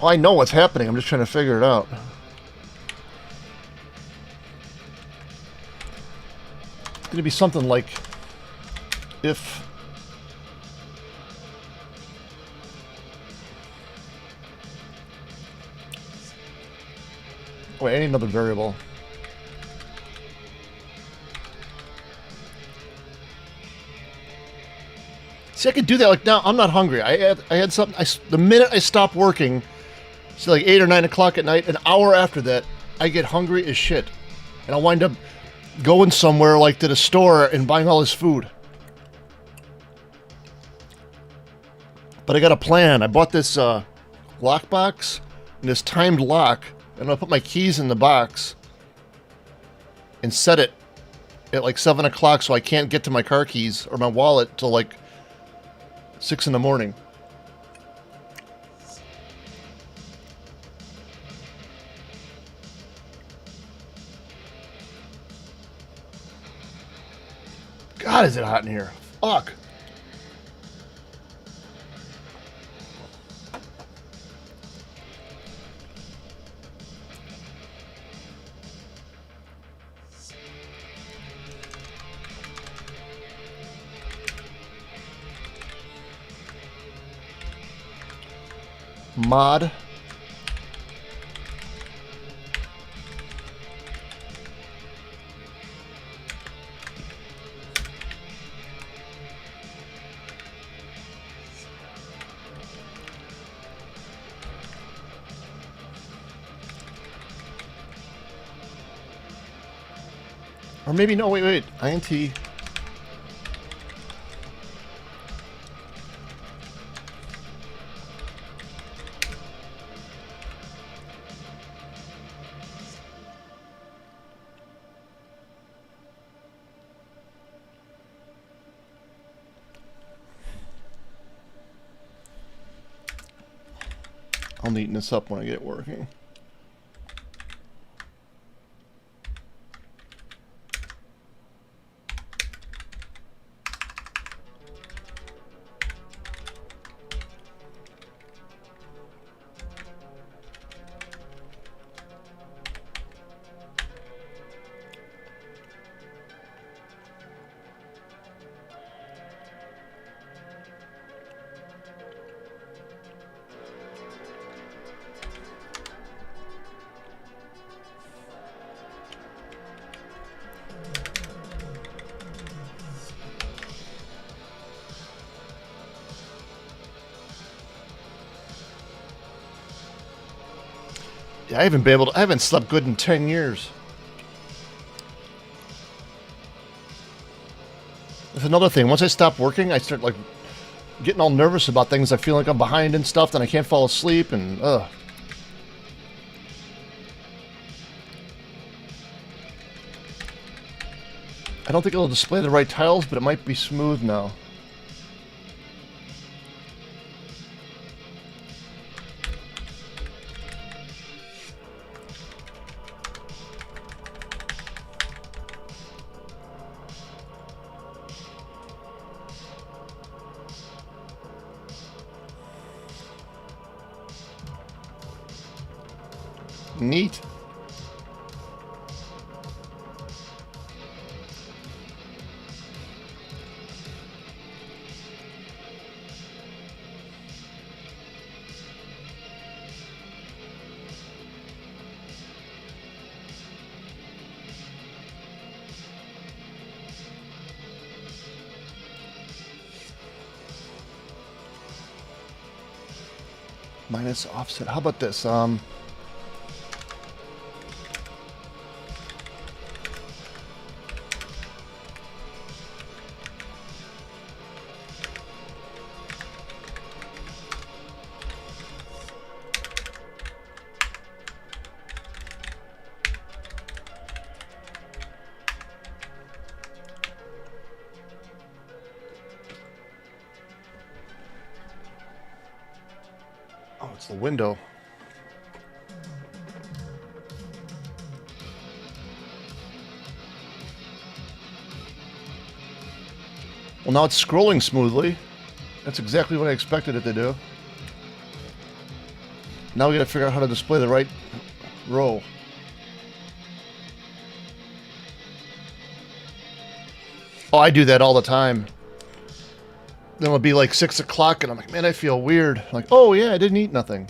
Oh, I know what's happening. I'm just trying to figure it out. It's going to be something like if wait, I need another variable. See, I could do that. Like now, I'm not hungry. I had something. The minute I stop working, so like 8 or 9 o'clock at night, an hour after that, I get hungry as shit, and I'll wind up going somewhere like to the store and buying all this food. But I got a plan. I bought this lockbox and this timed lock, and I'm gonna put my keys in the box and set it at like 7 o'clock so I can't get to my car keys or my wallet till like 6 in the morning. God, is it hot in here? Fuck. Mod Or maybe, no, wait. INT. I'll neaten this up when I get it working. Yeah, I haven't slept good in 10 years. That's another thing. Once I stop working, I start like getting all nervous about things. I feel like I'm behind and stuff, then I can't fall asleep, and I don't think it'll display the right tiles, but it might be smooth now. Neat. Minus offset. How about this? Oh, it's the window. Well, now it's scrolling smoothly. That's exactly what I expected it to do. Now we gotta figure out how to display the right row. Oh, I do that all the time. Then it'll be like 6 o'clock and I'm like, man, I feel weird. I'm like, oh yeah, I didn't eat nothing.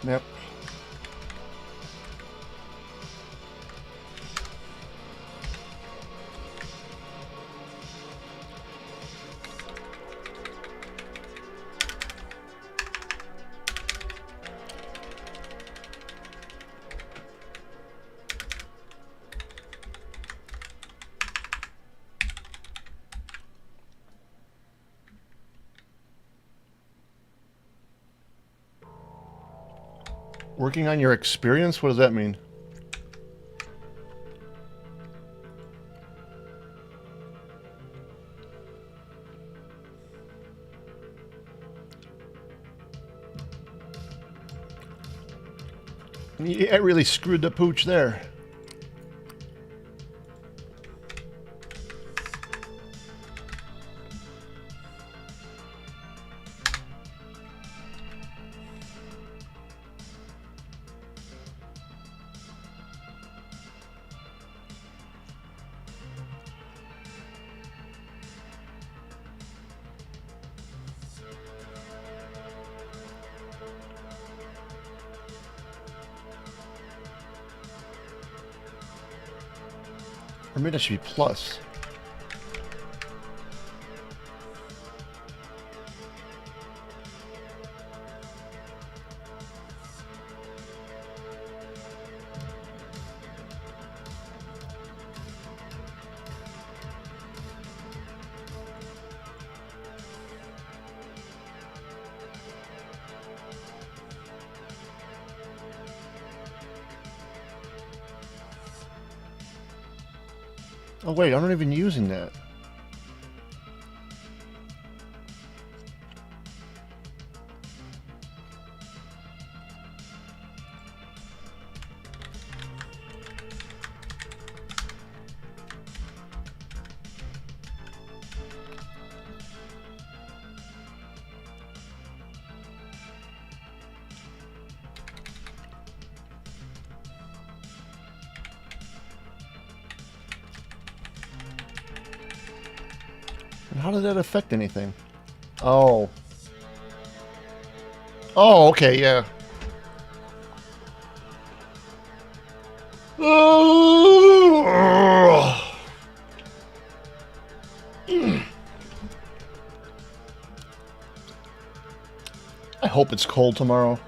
Yep. Working on your experience? What does that mean? Yeah, I really screwed the pooch there. Or maybe that should be plus. Oh wait, I'm not even using that. And how did that affect anything? Oh. Oh, okay, yeah. I hope it's cold tomorrow.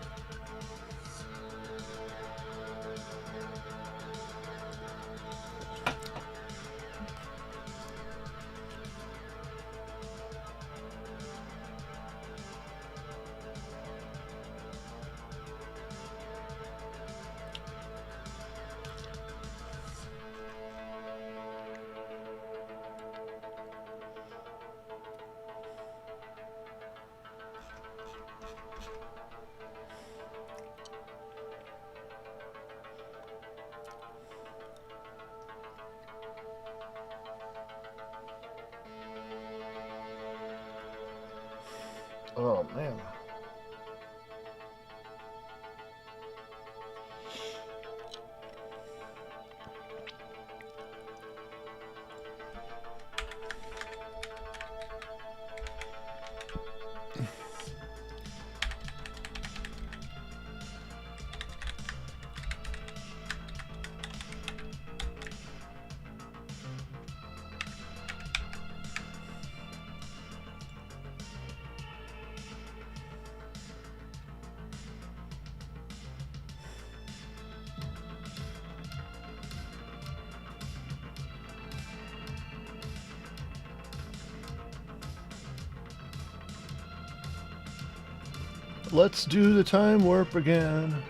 Oh, man. Let's do the time warp again.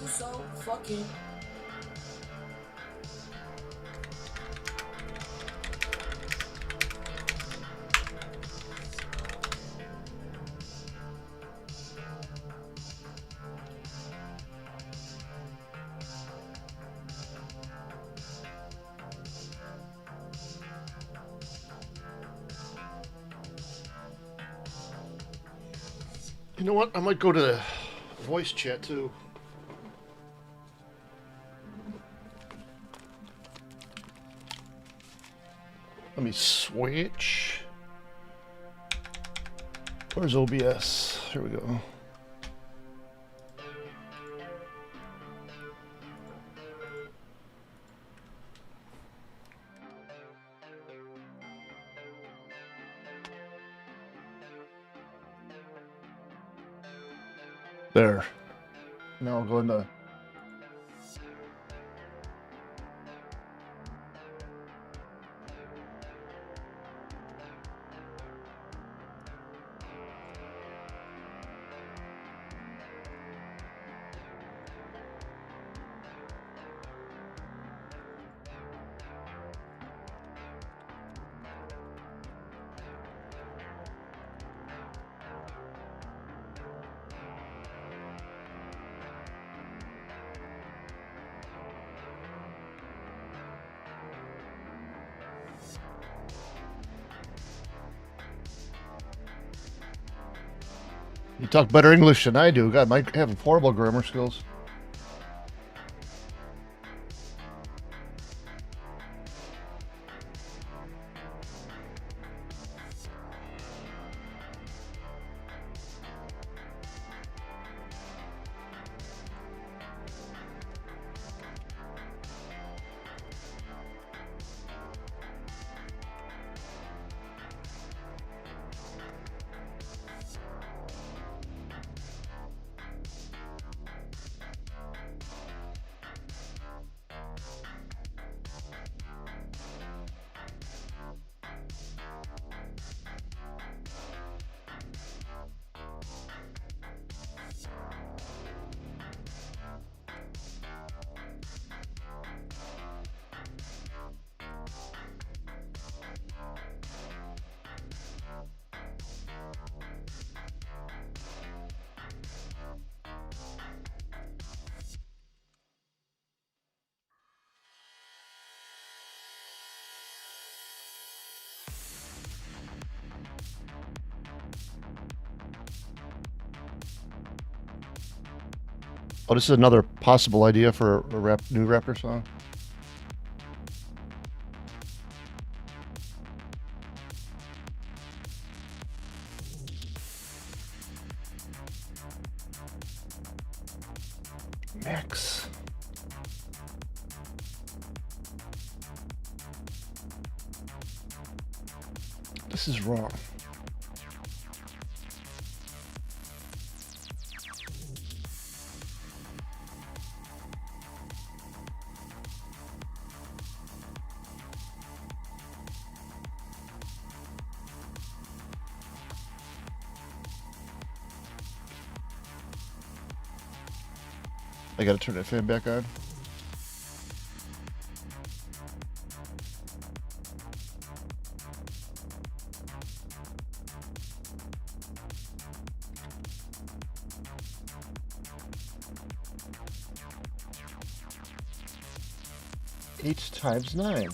You so fucking. You know what? I might go to voice chat too. Let me switch. Where's OBS? Here we go. There. Now I'll go into. You talk better English than I do. God, I have horrible grammar skills. Oh, this is another possible idea for a new Raptor song. Max. This is wrong. I gotta turn that fan back on. Eight times 9.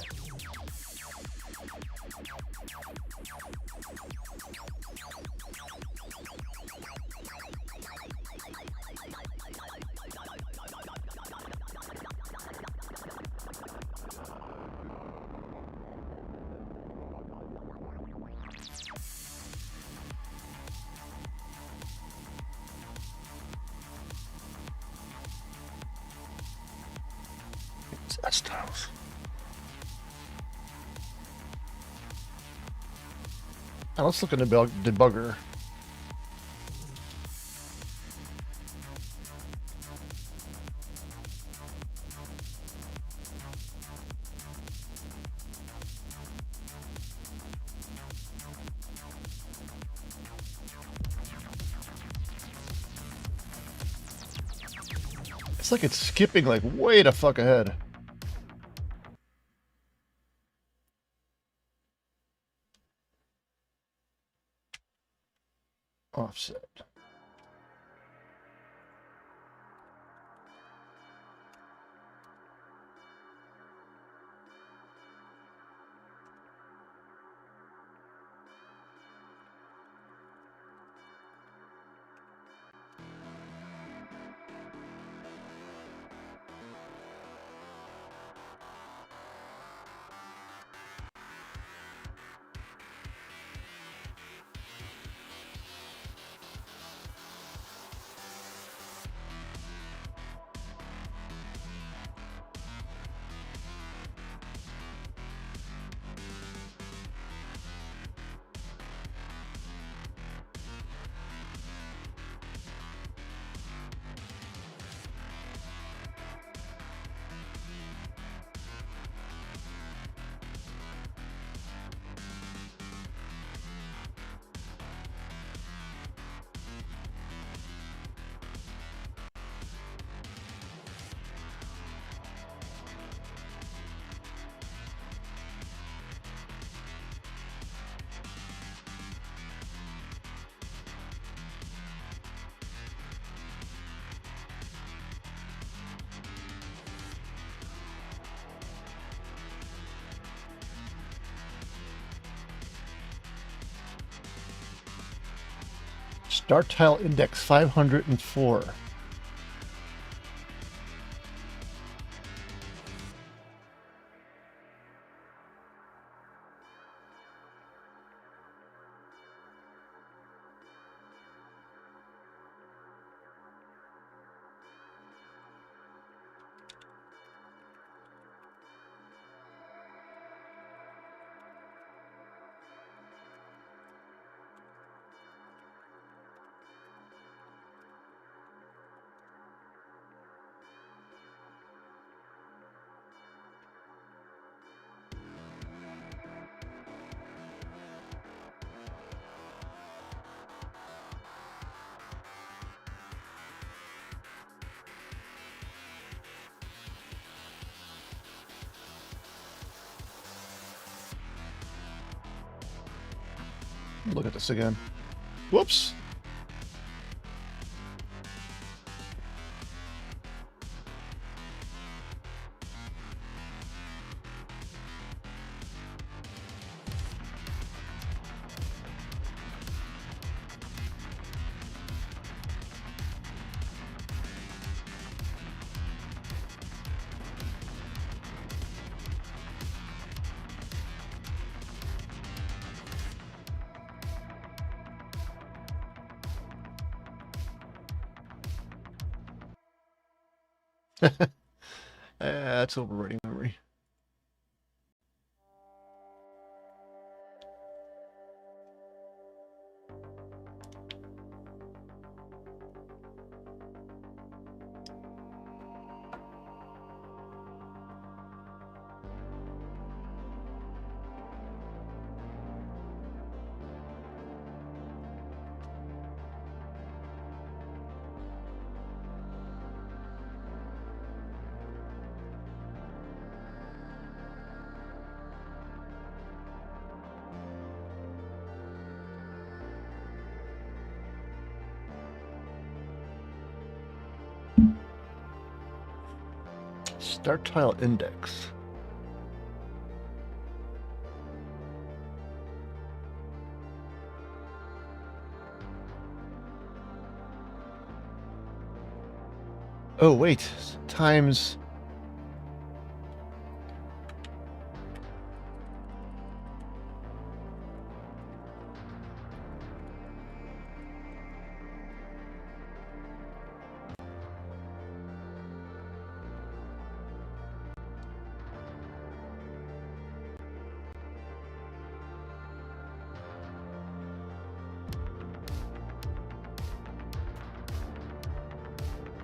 That's tough. Now let's look at the debugger. It's like it's skipping like way the fuck ahead. Offset. Start tile index 504. Look at this again. Whoops. That's overwriting memory. Start tile index. Oh, wait. Times...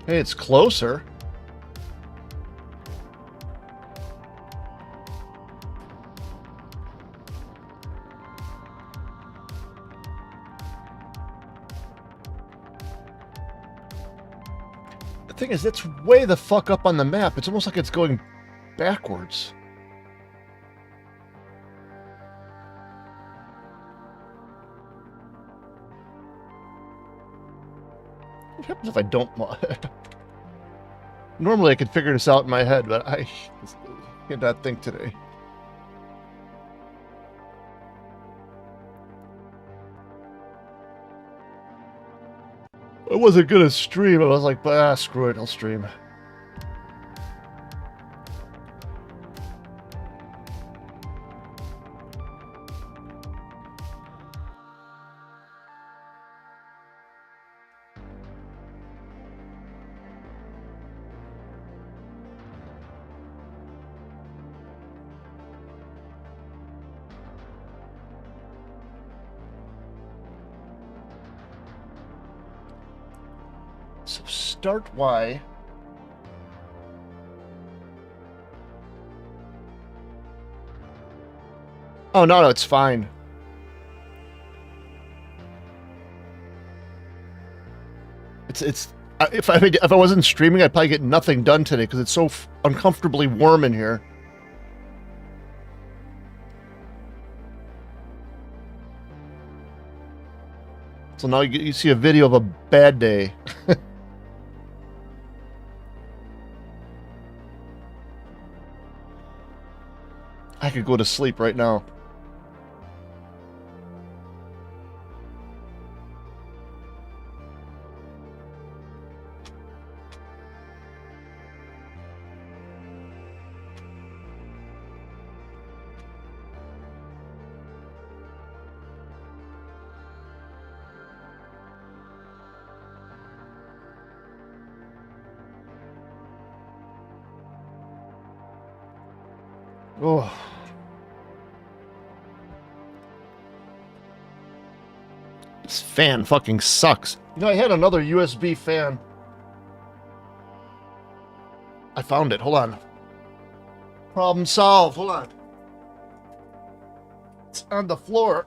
Hey, it's closer. Thing is, that's way the fuck up on the map. It's almost like it's going backwards. What happens if I don't... Normally I could figure this out in my head, but I cannot think today. I wasn't gonna stream. I was like, ah, screw it, I'll stream. So start Y. Oh no, it's fine. It's if I wasn't streaming, I'd probably get nothing done today because it's so uncomfortably warm in here. So now you see a video of a bad day. I could go to sleep right now. Oh. This fan fucking sucks. You know, I had another USB fan. I found it. Hold on. Problem solved. Hold on. It's on the floor.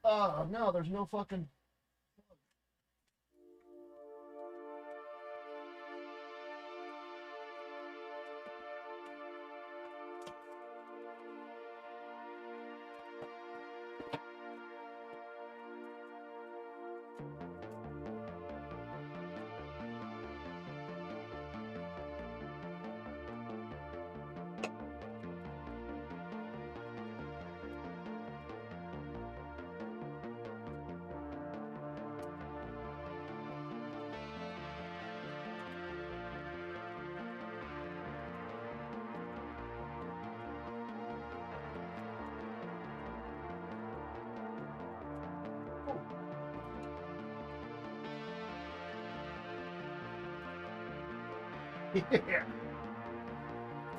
Oh, no, there's no fucking... Yeah.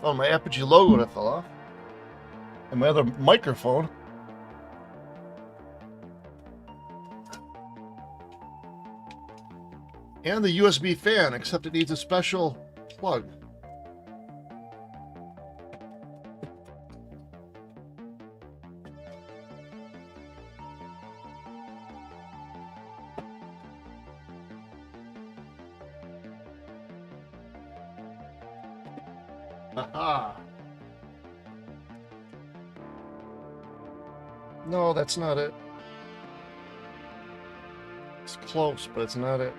Oh, my Apogee logo that fell off. And my other microphone. And the USB fan, except it needs a special plug. Aha. No, that's not it. It's close, but it's not it.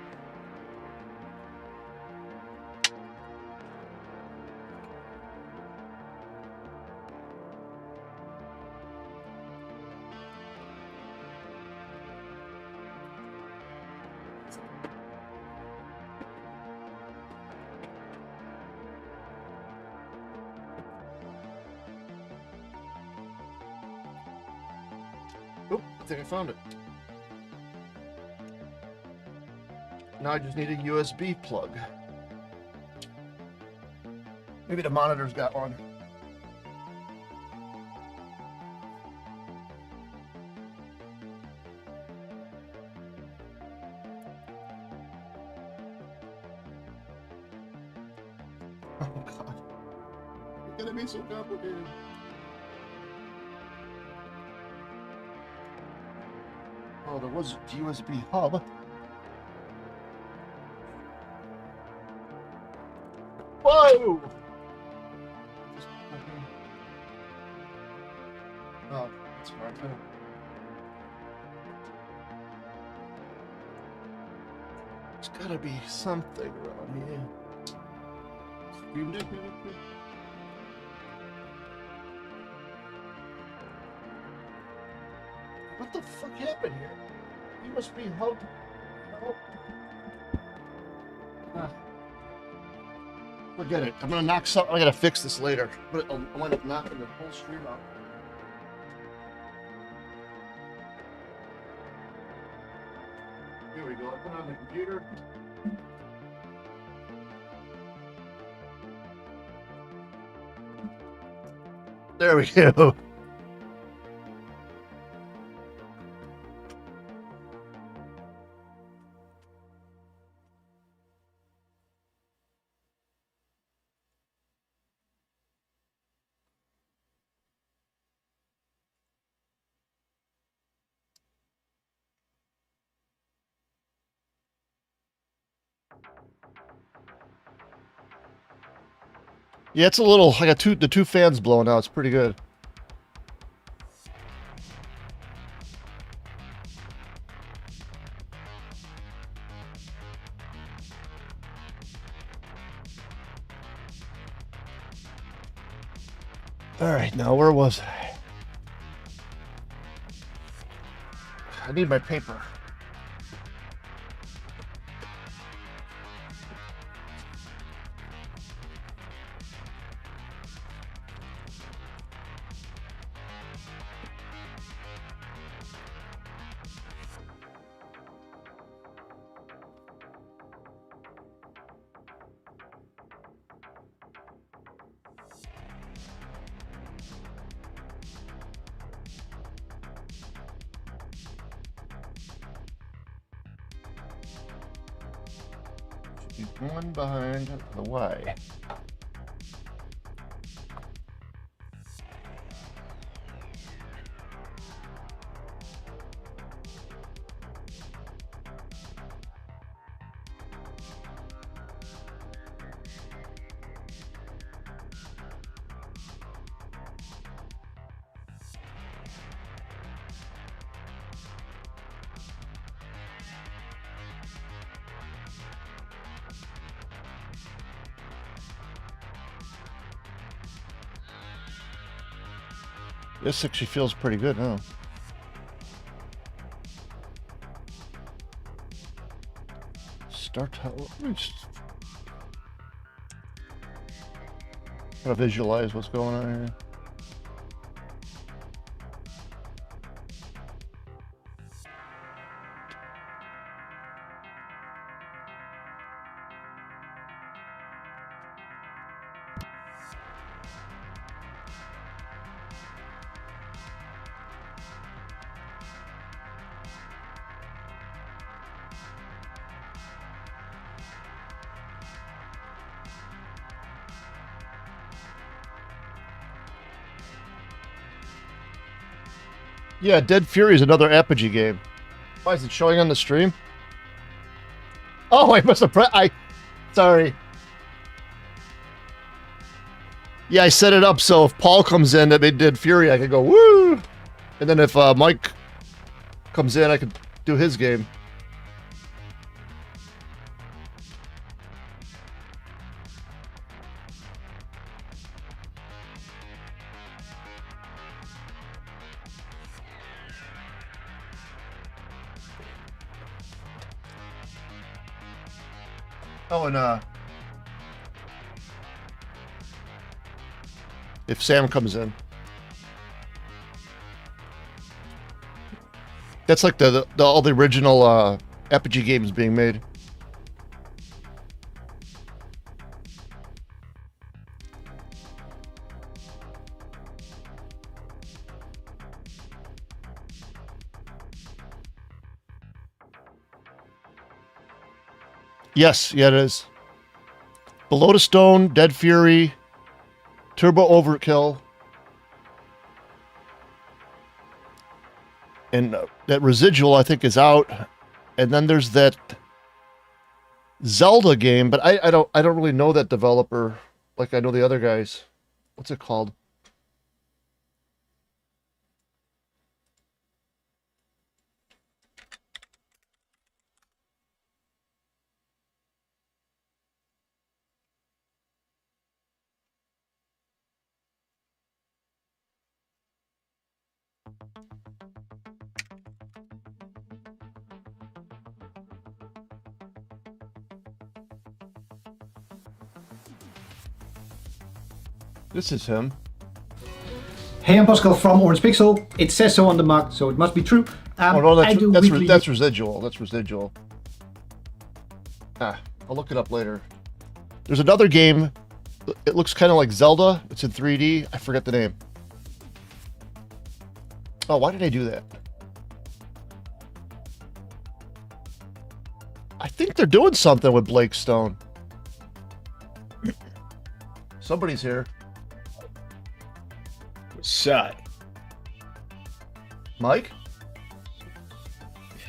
Oop, I think I found it. Now I just need a USB plug. Maybe the monitor's got one. Oh God. It's gonna be so complicated. Oh, there was a USB hub. Whoa! Oh, that's hard. There's gotta be something around here. What the fuck happened here? You must be held. No. Forget it. I'm gonna knock something. I gotta fix this later. But I'll wind up knocking the whole stream out. Here we go. I put it on the computer. There we go. Yeah, it's a little. I got the two fans blowing out. It's pretty good. All right, now where was I? I need my paper. One behind the Y. This actually feels pretty good now. Start how? Gotta visualize what's going on here. Yeah, Dead Fury is another Apogee game. Why is it showing on the stream? Oh, I must have sorry. Yeah, I set it up so if Paul comes in that made Dead Fury, I could go woo, and then if Mike comes in, I could do his game. Oh, and if Sam comes in, that's like the all the original Apogee games being made. Yes, yeah, it is. Below the Stone, Dead Fury, Turbo Overkill. and that Residual I think is out, and then there's that Zelda game, but I don't really know that developer like I know the other guys. What's it called? This is him. Hey, I'm Pascal from Orange Pixel. It says so on the mug, so it must be true. Oh no, I do that's weekly... Residual. That's Residual. Ah, I'll look it up later. There's another game. It looks kind of like Zelda. It's in 3D. I forget the name. Oh, why did I do that? I think they're doing something with Blake Stone. Somebody's here. What's up? Mike?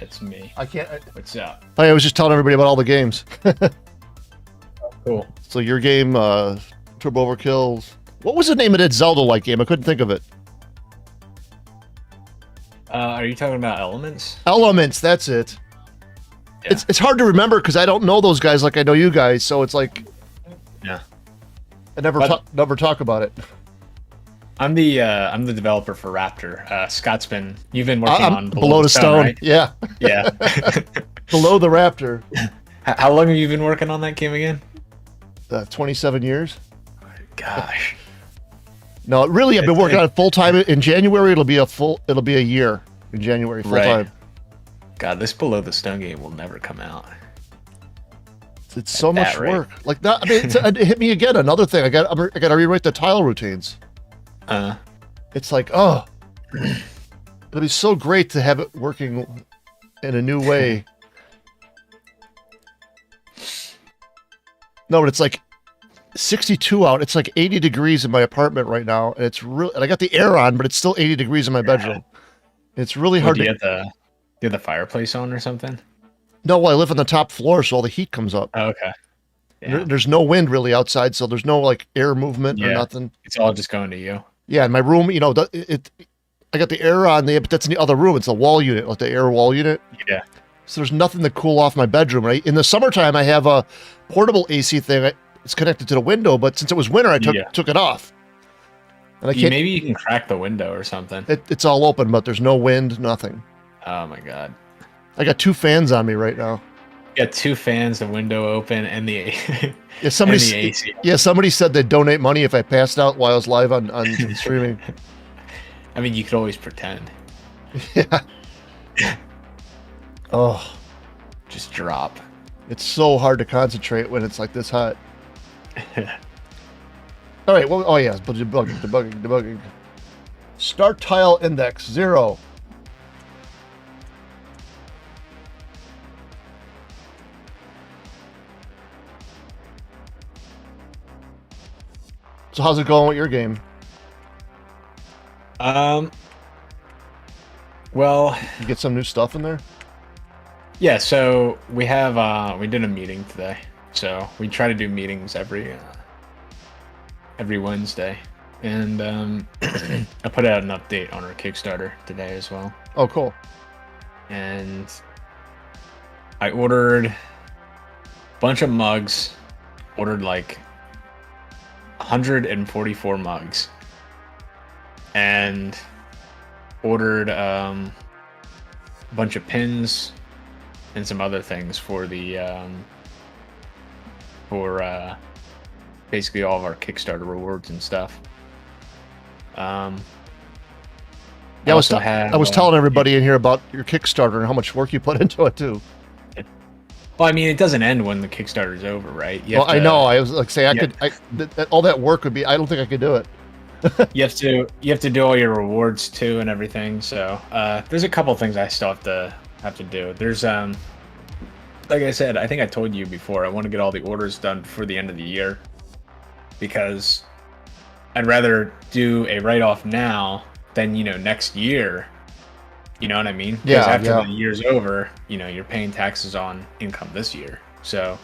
It's me. I can't. What's up? I was just telling everybody about all the games. Cool. So your game, Turbo Overkill. What was the name of that Zelda-like game? I couldn't think of it. Are you talking about Elements? Elements, that's it. Yeah. It's hard to remember because I don't know those guys like I know you guys, so it's like Yeah. I never talk about it. I'm the developer for Raptor. Scott's you've been working on Below the Stone, right? yeah. Yeah. Below the Raptor. How long have you been working on that game again? 27 years. Gosh. No, really, I've been working on it full time. In January, it'll be a year. In January, full time. God, this Below the Stone game will never come out. It's so much work. Like that. I mean, it hit me again. Another thing. I got to rewrite the tile routines. It's like, oh, it'll be so great to have it working in a new way. No, but it's like 62 out. It's like 80 degrees in my apartment right now, and it's real. And I got the air on, but it's still 80 degrees in my bedroom. It's really hard Do to. you have the fireplace on or something? No, well, I live on the top floor, so all the heat comes up. Oh, okay. Yeah. There's no wind really outside, so there's no like air movement or nothing. It's all just going to you. Yeah, in my room, I got the air on there, but that's in the other room. It's a wall unit, like the air wall unit. Yeah. So there's nothing to cool off my bedroom. Right? In the summertime, I have a portable AC thing. It's connected to the window, but since it was winter, I took it off. And I can't. Maybe you can crack the window or something. It's all open, but there's no wind, nothing. Oh my God. I got 2 fans on me right now. You got 2 fans, the window open, and the Yeah, somebody. and the AC. Yeah, somebody said they'd donate money if I passed out while I was live on streaming. I mean, you could always pretend. Yeah. Oh, Just drop. it's so hard to concentrate when it's like this hot. All right. Well, oh yeah, debugging. Start tile index 0. So how's it going with your game? Well, You get some new stuff in there? yeah, so we did a meeting today. So we try to do meetings every Wednesday. And I put out an update on our Kickstarter today as well. Oh, cool. And I ordered a bunch of mugs, ordered like 144 mugs, and ordered a bunch of pins and some other things for the basically all of our Kickstarter rewards and stuff. Yeah, I was telling everybody in here about your Kickstarter and how much work you put into it too. Well, I mean, it doesn't end when the Kickstarter is over, right? I know. I was like, say, all that work would be. I don't think I could do it. You have to do all your rewards too and everything. So there's a couple things I still have to do. There's like I said, I think I told you before, I want to get all the orders done before the end of the year, because I'd rather do a write-off now than next year, You know what I mean? 'Cause Yeah, after yeah. the year's over, you're paying taxes on income this year. So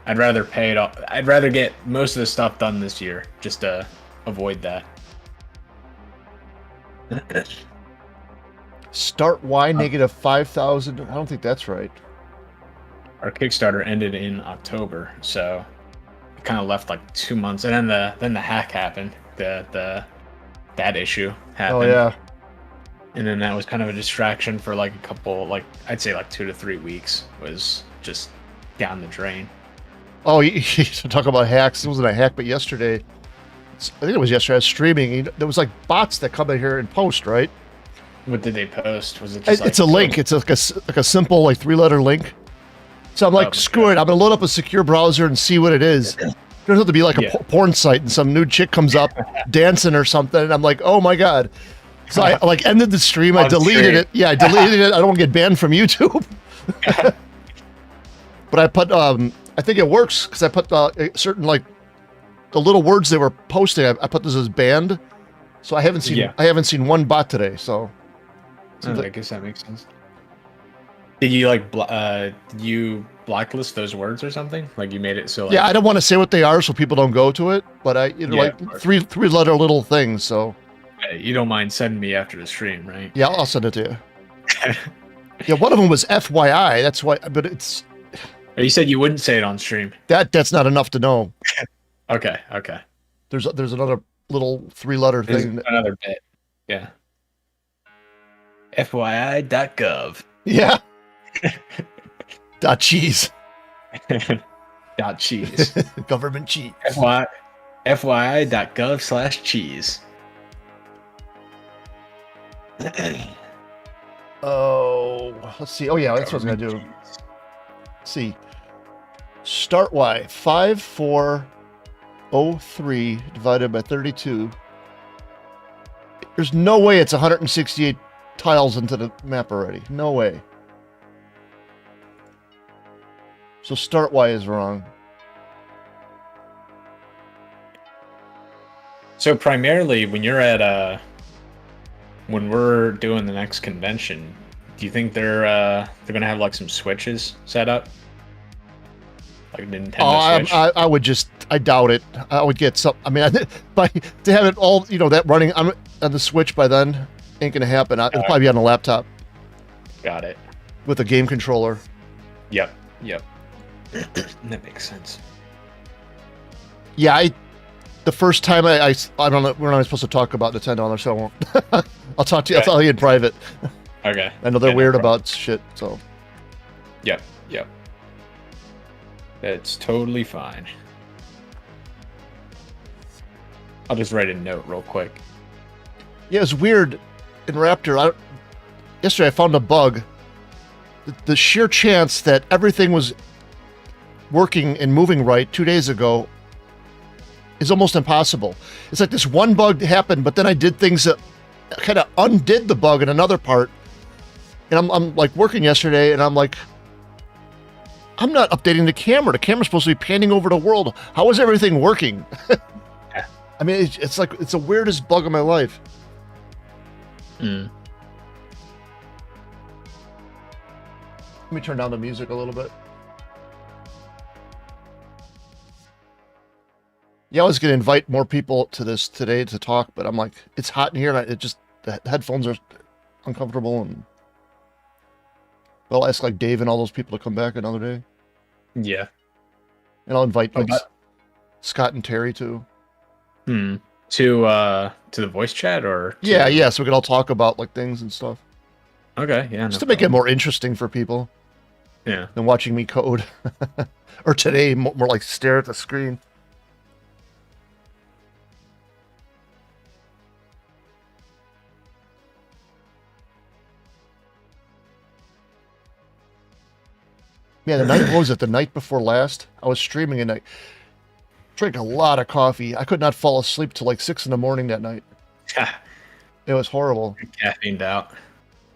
I'd rather pay it all. I'd rather get most of the stuff done this year just to avoid that. Start Y negative 5,000. I don't think that's right. Our Kickstarter ended in October, so it kind of left like 2 months, and then the hack happened. That issue happened. Oh yeah. And then that was kind of a distraction for like a couple, like I'd say like 2 to 3 weeks was just down the drain. Oh, you talk about hacks. It wasn't a hack, but yesterday, I think it was yesterday, I was streaming. There was like bots that come in here and post, right? What did they post? Was it just It's a link. It's like a simple like 3-letter link. So I'm like, screw it. I'm gonna load up a secure browser and see what it is. It turns out to be like a porn site, and some nude chick comes up dancing or something, and I'm like, oh my god. So I like ended the stream. I deleted it. Yeah, I deleted it. I don't want to get banned from YouTube. But I put I think it works because I put certain like the little words they were posting. I put this as banned, so I haven't seen one bot today. So I guess that makes sense. Did you like did you blacklist those words or something? Like you made it so? Like, yeah, I don't want to say what they are so people don't go to it. But I like three-letter little things. So you don't mind sending me after the stream, right? yeah, I'll send it to you. Yeah, one of them was FYI. That's why, but it's. You said you wouldn't say it on stream. That's not enough to know. Okay. There's another little 3-letter thing. Another bit. Yeah. FYI.gov. Yeah. .cheese. .cheese. Government cheese. FYI.gov/cheese. Oh, let's see. Oh yeah, that's what I was gonna do. Let's see. Start Y 5403 divided by 32. There's no way it's 168 tiles into the map already. No way. So start Y is wrong. So primarily, when you're at when we're doing the next convention, do you think they're gonna have like some switches set up, like Nintendo Switch? I would just, I doubt it. I would get some. I mean, to have it all, that running on the Switch by then ain't gonna happen. It'll probably be on a laptop. Got it. With a game controller. Yep. That makes sense. Yeah, the first time I don't know, we're not supposed to talk about Nintendo on there, so I won't. I'll talk to you. I'll tell you in private. Okay. I know they're weird about shit, so. Yep. It's totally fine. I'll just write a note real quick. Yeah, it's weird in Raptor. Yesterday I found a bug. The sheer chance that everything was working and moving right 2 days ago is almost impossible. It's like this one bug happened, but then I did things that kind of undid the bug in another part. And I'm like working yesterday, and I'm like, I'm not updating the camera. The camera's supposed to be panning over the world. How is everything working? I mean, it's like, it's the weirdest bug of my life. Let me turn down the music a little bit. Yeah, I was going to invite more people to this today to talk, but I'm like, it's hot in here, and the headphones are uncomfortable, and I'll ask like Dave and all those people to come back another day. Yeah. And I'll invite like Scott and Terry too. To the voice chat or? Yeah, so we can all talk about like things and stuff. Okay, yeah. Just to make it more interesting for people. Yeah. Than watching me code. Or today, more like stare at the screen. Yeah, what was it? The night before last, I was streaming and I drank a lot of coffee. I could not fall asleep till like 6 a.m. that night. It was horrible. Caffeined out.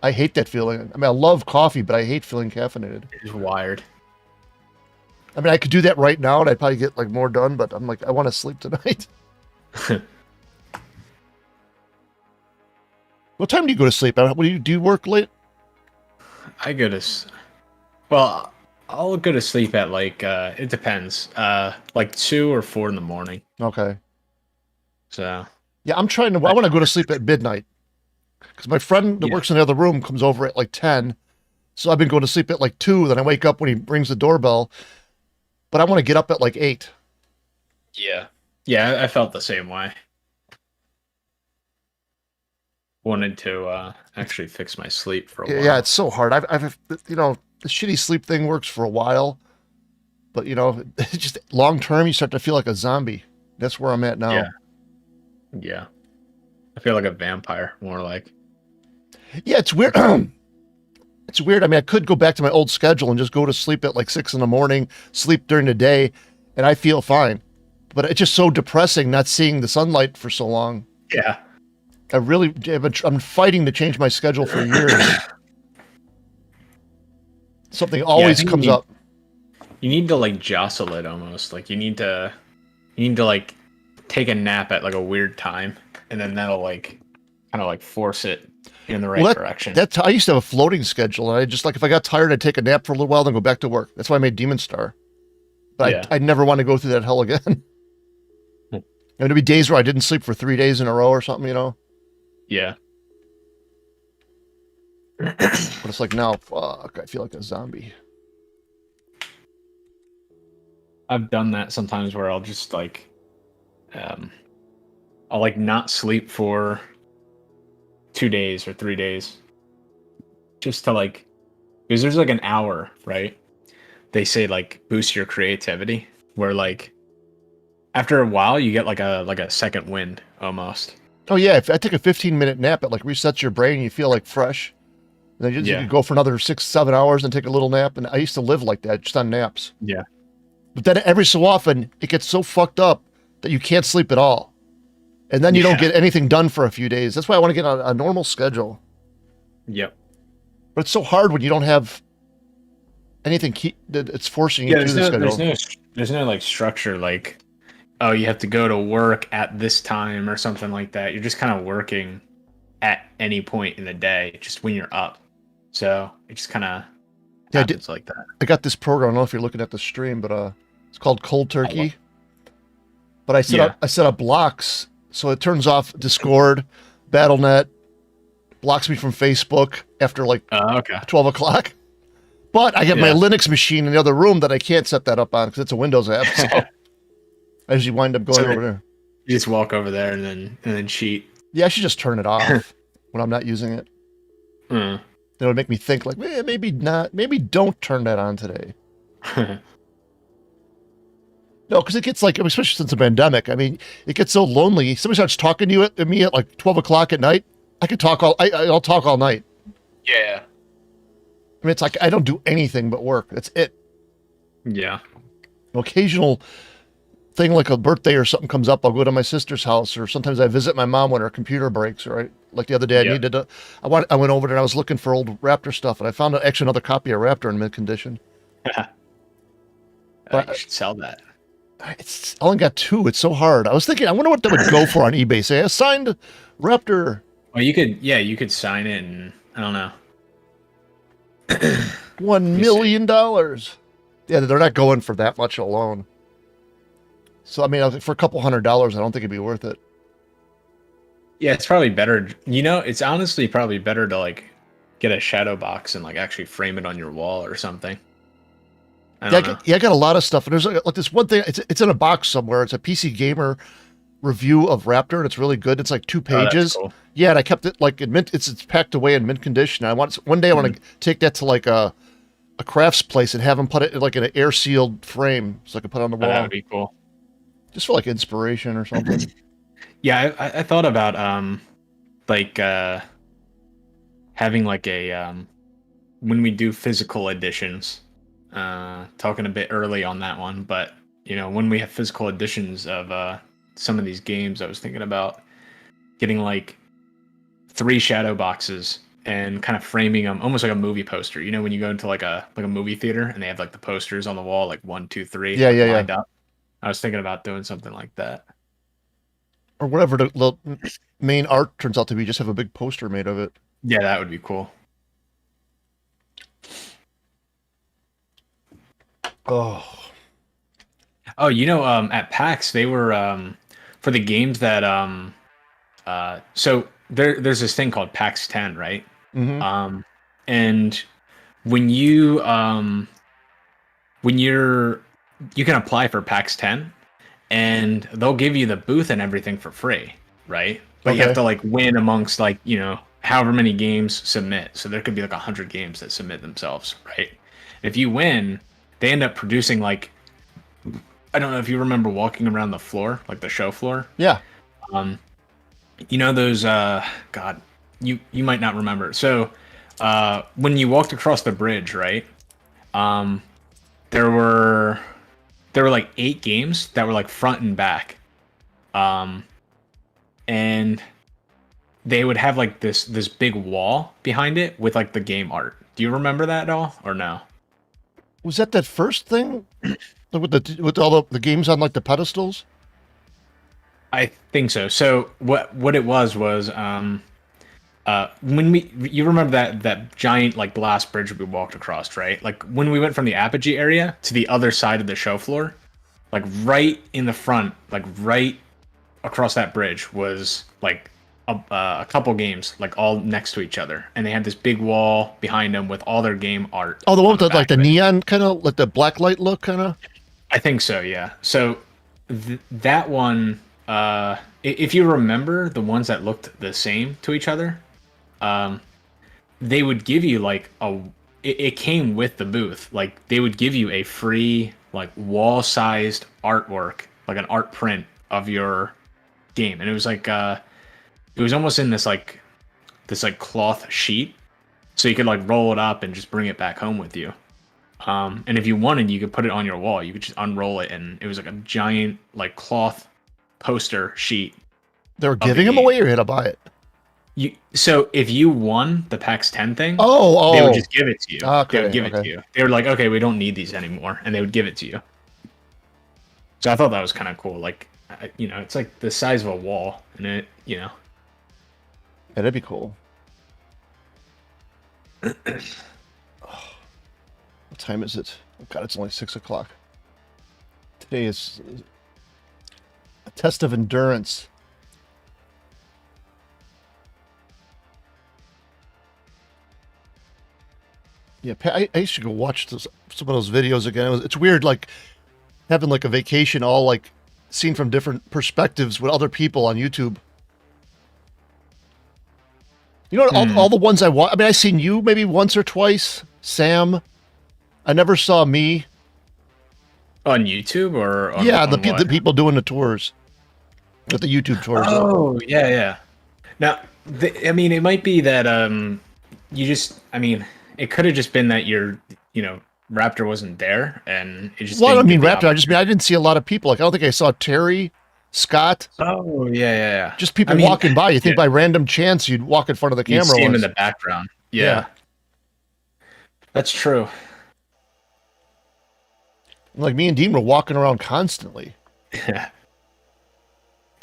I hate that feeling. I mean, I love coffee, but I hate feeling caffeinated. It's wired. I mean, I could do that right now, and I'd probably get like more done. But I'm like, I want to sleep tonight. What time do you go to sleep? What do you work late? I go to, well, I'll go to sleep at like, it depends, like 2 or 4 in the morning. Okay. So, Yeah, I'm trying to. I want to go to sleep at midnight because my friend that yeah, works in the other room comes over at like 10. So I've been going to sleep at like 2. Then I wake up when he rings the doorbell. But I want to get up at like 8. yeah, yeah, I felt the same way. Wanted to actually fix my sleep for a while. Yeah, it's so hard. I've the shitty sleep thing works for a while, but just long term, you start to feel like a zombie. That's where I'm at now. Yeah. Yeah. I feel like a vampire, more like. Yeah, it's weird. It's weird. I mean, I could go back to my old schedule and just go to sleep at like 6 in the morning, sleep during the day, and I feel fine. But it's just so depressing not seeing the sunlight for so long. Yeah. I'm fighting to change my schedule for years. Something always comes up. You need to like jostle it almost. Like you need to like take a nap at like a weird time, and then that'll like kind of like force it in the right direction. I used to have a floating schedule, and I just like if I got tired, I'd take a nap for a little while, then go back to work. That's why I made Demon Star. But Yeah. I never want to go through that hell again. And there'd be days where I didn't sleep for 3 days in a row or something, Yeah. But it's like now, fuck, I feel like a zombie. I've done that sometimes where I'll just like I'll like not sleep for 2 days or 3 days. Just to like, because there's like an hour, right? They say like boost your creativity, where like after a while you get like a second wind almost. Oh yeah, if I take a 15-minute nap, it like resets your brain. And you feel like fresh. And then you can go for another 6-7 hours and take a little nap. And I used to live like that, just on naps. Yeah. But then every so often, it gets so fucked up that you can't sleep at all. And then you don't get anything done for a few days. That's why I want to get on a normal schedule. Yep. But it's so hard when you don't have anything it's forcing you to do the schedule. There's no like structure, like, oh, you have to go to work at this time or something like that. You're just kind of working at any point in the day, just when you're up. So it just kind of happens like that. I got this program. I don't know if you're looking at the stream, but it's called Cold Turkey. But I set up blocks, so it turns off Discord, BattleNet, blocks me from Facebook after like 12 o'clock. But I get my Linux machine in the other room that I can't set that up on because it's a Windows app. So I usually wind up going over there. You just walk over there and then cheat. Yeah, I should just turn it off when I'm not using it. That would make me think like, maybe not. Maybe don't turn that on today. No, because it gets like, especially since the pandemic. I mean, it gets so lonely. Somebody starts talking to me at like 12 o'clock at night. I could talk I'll talk all night. Yeah. I mean, it's like I don't do anything but work. That's it. Yeah. An occasional thing like a birthday or something comes up, I'll go to my sister's house, or sometimes I visit my mom when her computer breaks. Right, like the other day, I went over there and I was looking for old Raptor stuff, and I found actually another copy of Raptor in mint condition. But you should sell that. I only got 2. It's so hard. I was thinking, I wonder what that would go for on eBay. Say, I signed Raptor. Well, you could sign it, and I don't know. $1 million. Yeah, they're not going for that much alone. So I mean, for a couple $100, I don't think it'd be worth it. Yeah, it's probably better. It's honestly probably better to like get a shadow box and like actually frame it on your wall or something. I got a lot of stuff, and there's like this one thing. It's in a box somewhere. It's a PC Gamer review of Raptor, and it's really good. It's like 2 pages. Cool. Yeah, and I kept it like in mint. It's packed away in mint condition. One day I want to take that to like a crafts place and have them put it like in an air sealed frame, so I can put it on the wall. That would be cool. Just for like inspiration or something. Yeah, I thought about having like a when we do physical editions. Talking a bit early on that one, but when we have physical editions of some of these games, I was thinking about getting like 3 shadow boxes and kind of framing them almost like a movie poster. When you go into like a movie theater and they have like the posters on the wall, like 1, 2, 3, lined up. I was thinking about doing something like that. or whatever the main art turns out to be. Just have a big poster made of it. Yeah, that would be cool. Oh, Oh, at PAX they were for the games that so there's this thing called PAX 10, right? mm-hmm. And when you can apply for PAX 10 and they'll give you the booth and everything for free, right? But you have Okay. to like win amongst like, however many games submit. So there could be like 100 games that submit themselves, right? If you win, they end up producing like, I don't know if you remember walking around the floor, like the show floor. Yeah. Those God, you might not remember. So when you walked across the bridge, right? There were like 8 games that were like front and back. And they would have like this big wall behind it with like the game art. Do you remember that at all or no? Was that first thing with all the games on like the pedestals? I think so. So what it was when you remember that giant like glass bridge we walked across, right? Like when we went from the apogee area to the other side of the show floor, like right in the front, like right across that bridge was like a couple games like all next to each other, and they had this big wall behind them with all their game art. Oh, the one on with the, like back the of it. neon kind of, like the black light look kind of. I think so, yeah. So that one, if you remember the ones that looked the same to each other, they would give you like it came with the booth. Like they would give you a free like wall-sized artwork, like an art print of your game, and it was like it was almost in this cloth sheet, so you could like roll it up and just bring it back home with you. And if you wanted, you could put it on your wall. You could just unroll it, and it was like a giant like cloth poster sheet. They were the giving them game. away, or you had to buy it? So if you won the PAX 10 thing, Oh, they would just give it to you. Okay, They would give it to you. They were like, okay, we don't need these anymore, and they would give it to you. So I thought that was kind of cool. Like, it's like the size of a wall, and Yeah, that'd be cool. What time is it? Oh God, it's only 6 o'clock. Today is a test of endurance. Yeah, I used to go watch some of those videos again. It's weird, like having like a vacation, all like seen from different perspectives with other people on YouTube. You know, all the ones I watch. I mean, I seen you maybe once or twice. Sam, I never saw me. on YouTube or on, Yeah, on the what? people doing the tours, with the YouTube tours. Oh, yeah, yeah. Now, I mean, it might be that it could have just been that Raptor wasn't there, and it just. Well, I didn't mean, get the Raptor. I didn't see a lot of people. Like, I don't think I saw Terry, Scott. Oh, yeah, yeah, yeah. Just people I mean, walking by. You think yeah. by random chance you'd walk in front of the You camera see him in once. the background. Yeah. Yeah. That's true. Like me and Dean were walking around constantly. Yeah.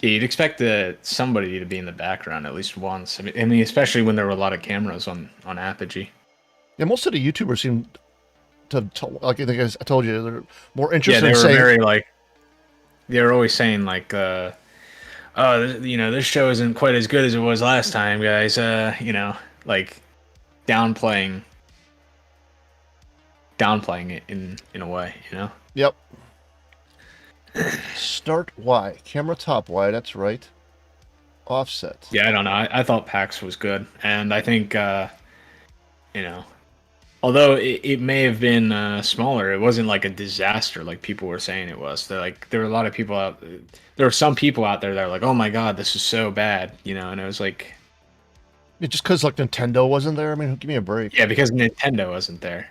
Yeah, you'd expect somebody to be in the background at least once. I mean, especially when there were a lot of cameras on Apogee. Yeah, most of the YouTubers seem to like I think I told you, they're more Yeah, interested they in were saying, very like. They were always saying like, "Oh, this show isn't quite as good as it was last time, guys." Like downplaying it in a way, "Yep." Start Y, camera top Y. That's right. Offset. Yeah, I don't know. I thought PAX was good, and I think although it may have been smaller, it wasn't like a disaster like people were saying it was. There were a lot of people out. There were some people out there that were like, "Oh my God, this is so bad," and it was like, Yeah, just because like Nintendo wasn't there. I mean, give me a break. yeah, because Nintendo wasn't there.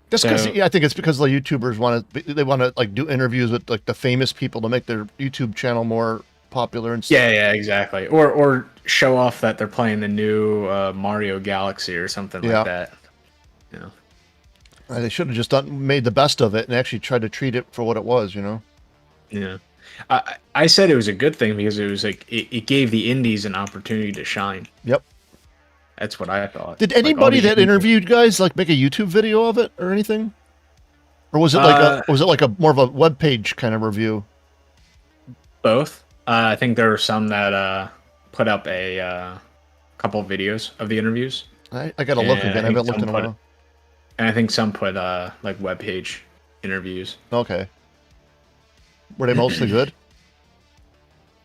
Just because, So- yeah, I think it's because the YouTubers they want to like do interviews with like the famous people to make their YouTube channel more popular and stuff. Yeah, exactly. Or show off that they're playing the new Mario Galaxy or something Yeah. like that. They should have just made the best of it and actually tried to treat it for what it was. Yeah. I said it was a good thing because it was like it gave the indies an opportunity to shine. Yep. That's what I thought. Did Like, all anybody these that people- interviewed guys like make a YouTube video of it or anything? Or was it like a more of a web page kind of review? both? I think there were some that put up a couple videos of the interviews, I gotta look Yeah, again. I I haven't think looked in a some put while. and I think some put like web page interviews. Okay. Were they mostly good?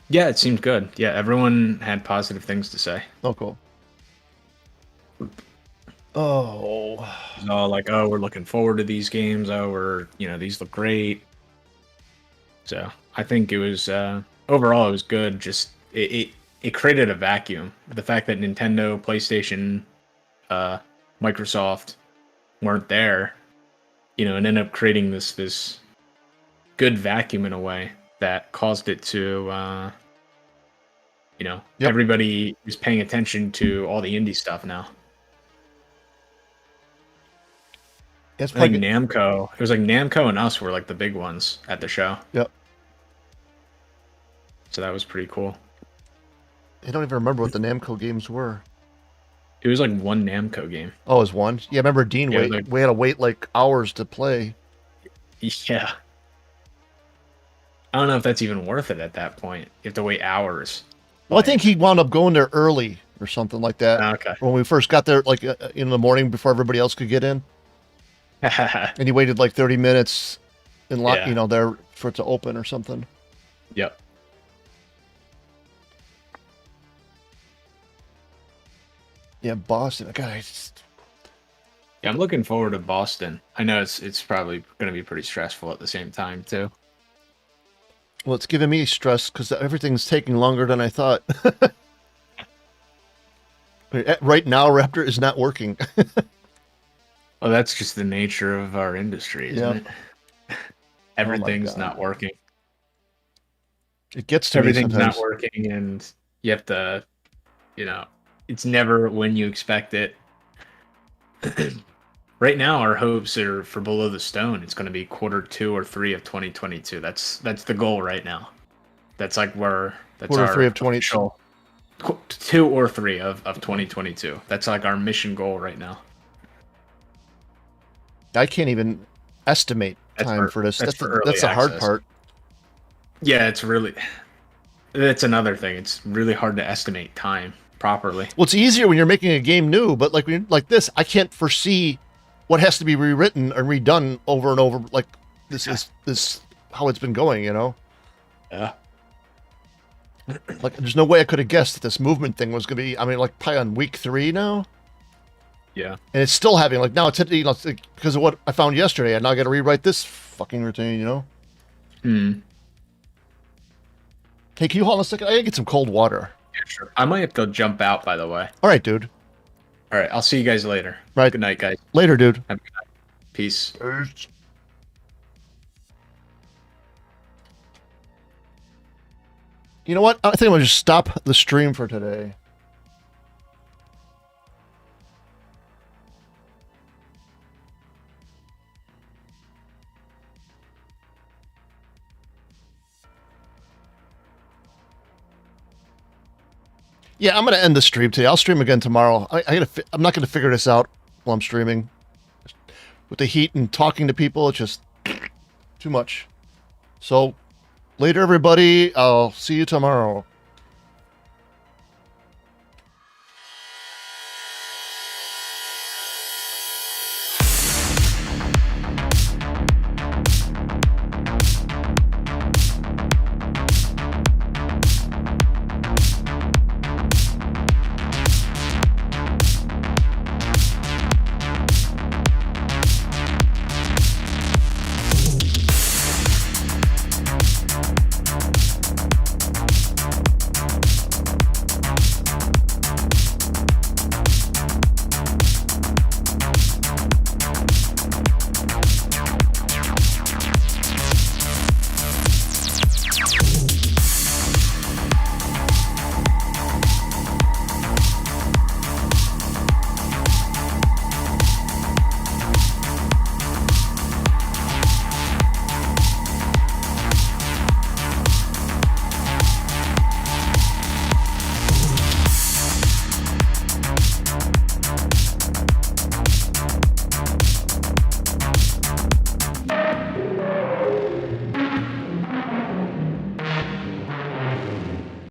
Yeah, it seemed good. Yeah, everyone had positive things to say. Oh, cool. Oh, It was all like, "Oh, we're looking forward to these games. Oh, these look great." So I think it was overall it was good. Just it created a vacuum. The fact that Nintendo, PlayStation, Microsoft weren't there, and ended up creating this good vacuum in a way that caused it to, Yep. everybody is paying attention to all the indie stuff now. it's I think probably Namco. It was like Namco and us were like the big ones at the show. yep. So that was pretty cool. I don't even remember what the Namco games were. It was like one Namco game. Oh, it was one. Yeah, I remember Dean Yeah, we had to wait like hours to play. Yeah. I don't know if that's even worth it at that point. You have to wait hours. Well, I think he wound up going there early or something like that. Okay. When we first got there, like in the morning before everybody else could get in, and he waited like 30 minutes in line, Yeah. there for it to open or something. Yep. Yeah, Boston. God, I just, Yeah, I'm looking forward to Boston. I know it's probably going to be pretty stressful at the same time too. well, it's giving me stress because everything's taking longer than I thought. Right now, Raptor is not working. Well, that's just the nature of our industry, isn't it? Everything's God. not working. It gets to me Everything's sometimes. not working, and you have to, it's never when you expect it. Right now, our hopes are for Below the Stone. It's going to be Q2 or 3 of 2022. That's the goal right now. That's like that's Quarter our 3 of 20. official- 2 or 3 of 2022. That's like our mission goal right now. I can't even estimate That's time for- for this. that's That's for the, early that's the hard access. part. Yeah, that's another thing. It's really hard to estimate time properly. Well, it's easier when you're making a game new, but like this, I can't foresee what has to be rewritten and redone over and over. Like this is how it's been going, Yeah. Like there's no way I could have guessed that this movement thing was going to be. I mean, like probably on week 3 now, Yeah. and it's still having like now it's it's like, because of what I found yesterday. I now got to rewrite this fucking routine. Hey, can you hold on a second? I gotta get some cold water. Yeah, sure. I might have to jump out, by the way. All right, dude. All right, I'll see you guys later. Right. Good night, guys. Later, dude. Have a good night. Peace. You know what? I think I'm gonna just stop the stream for today. Yeah, I'm gonna end the stream today. I'll stream again tomorrow. I'm not gonna figure this out while I'm streaming. With the heat and talking to people, it's just too much. So, later, everybody. I'll see you tomorrow.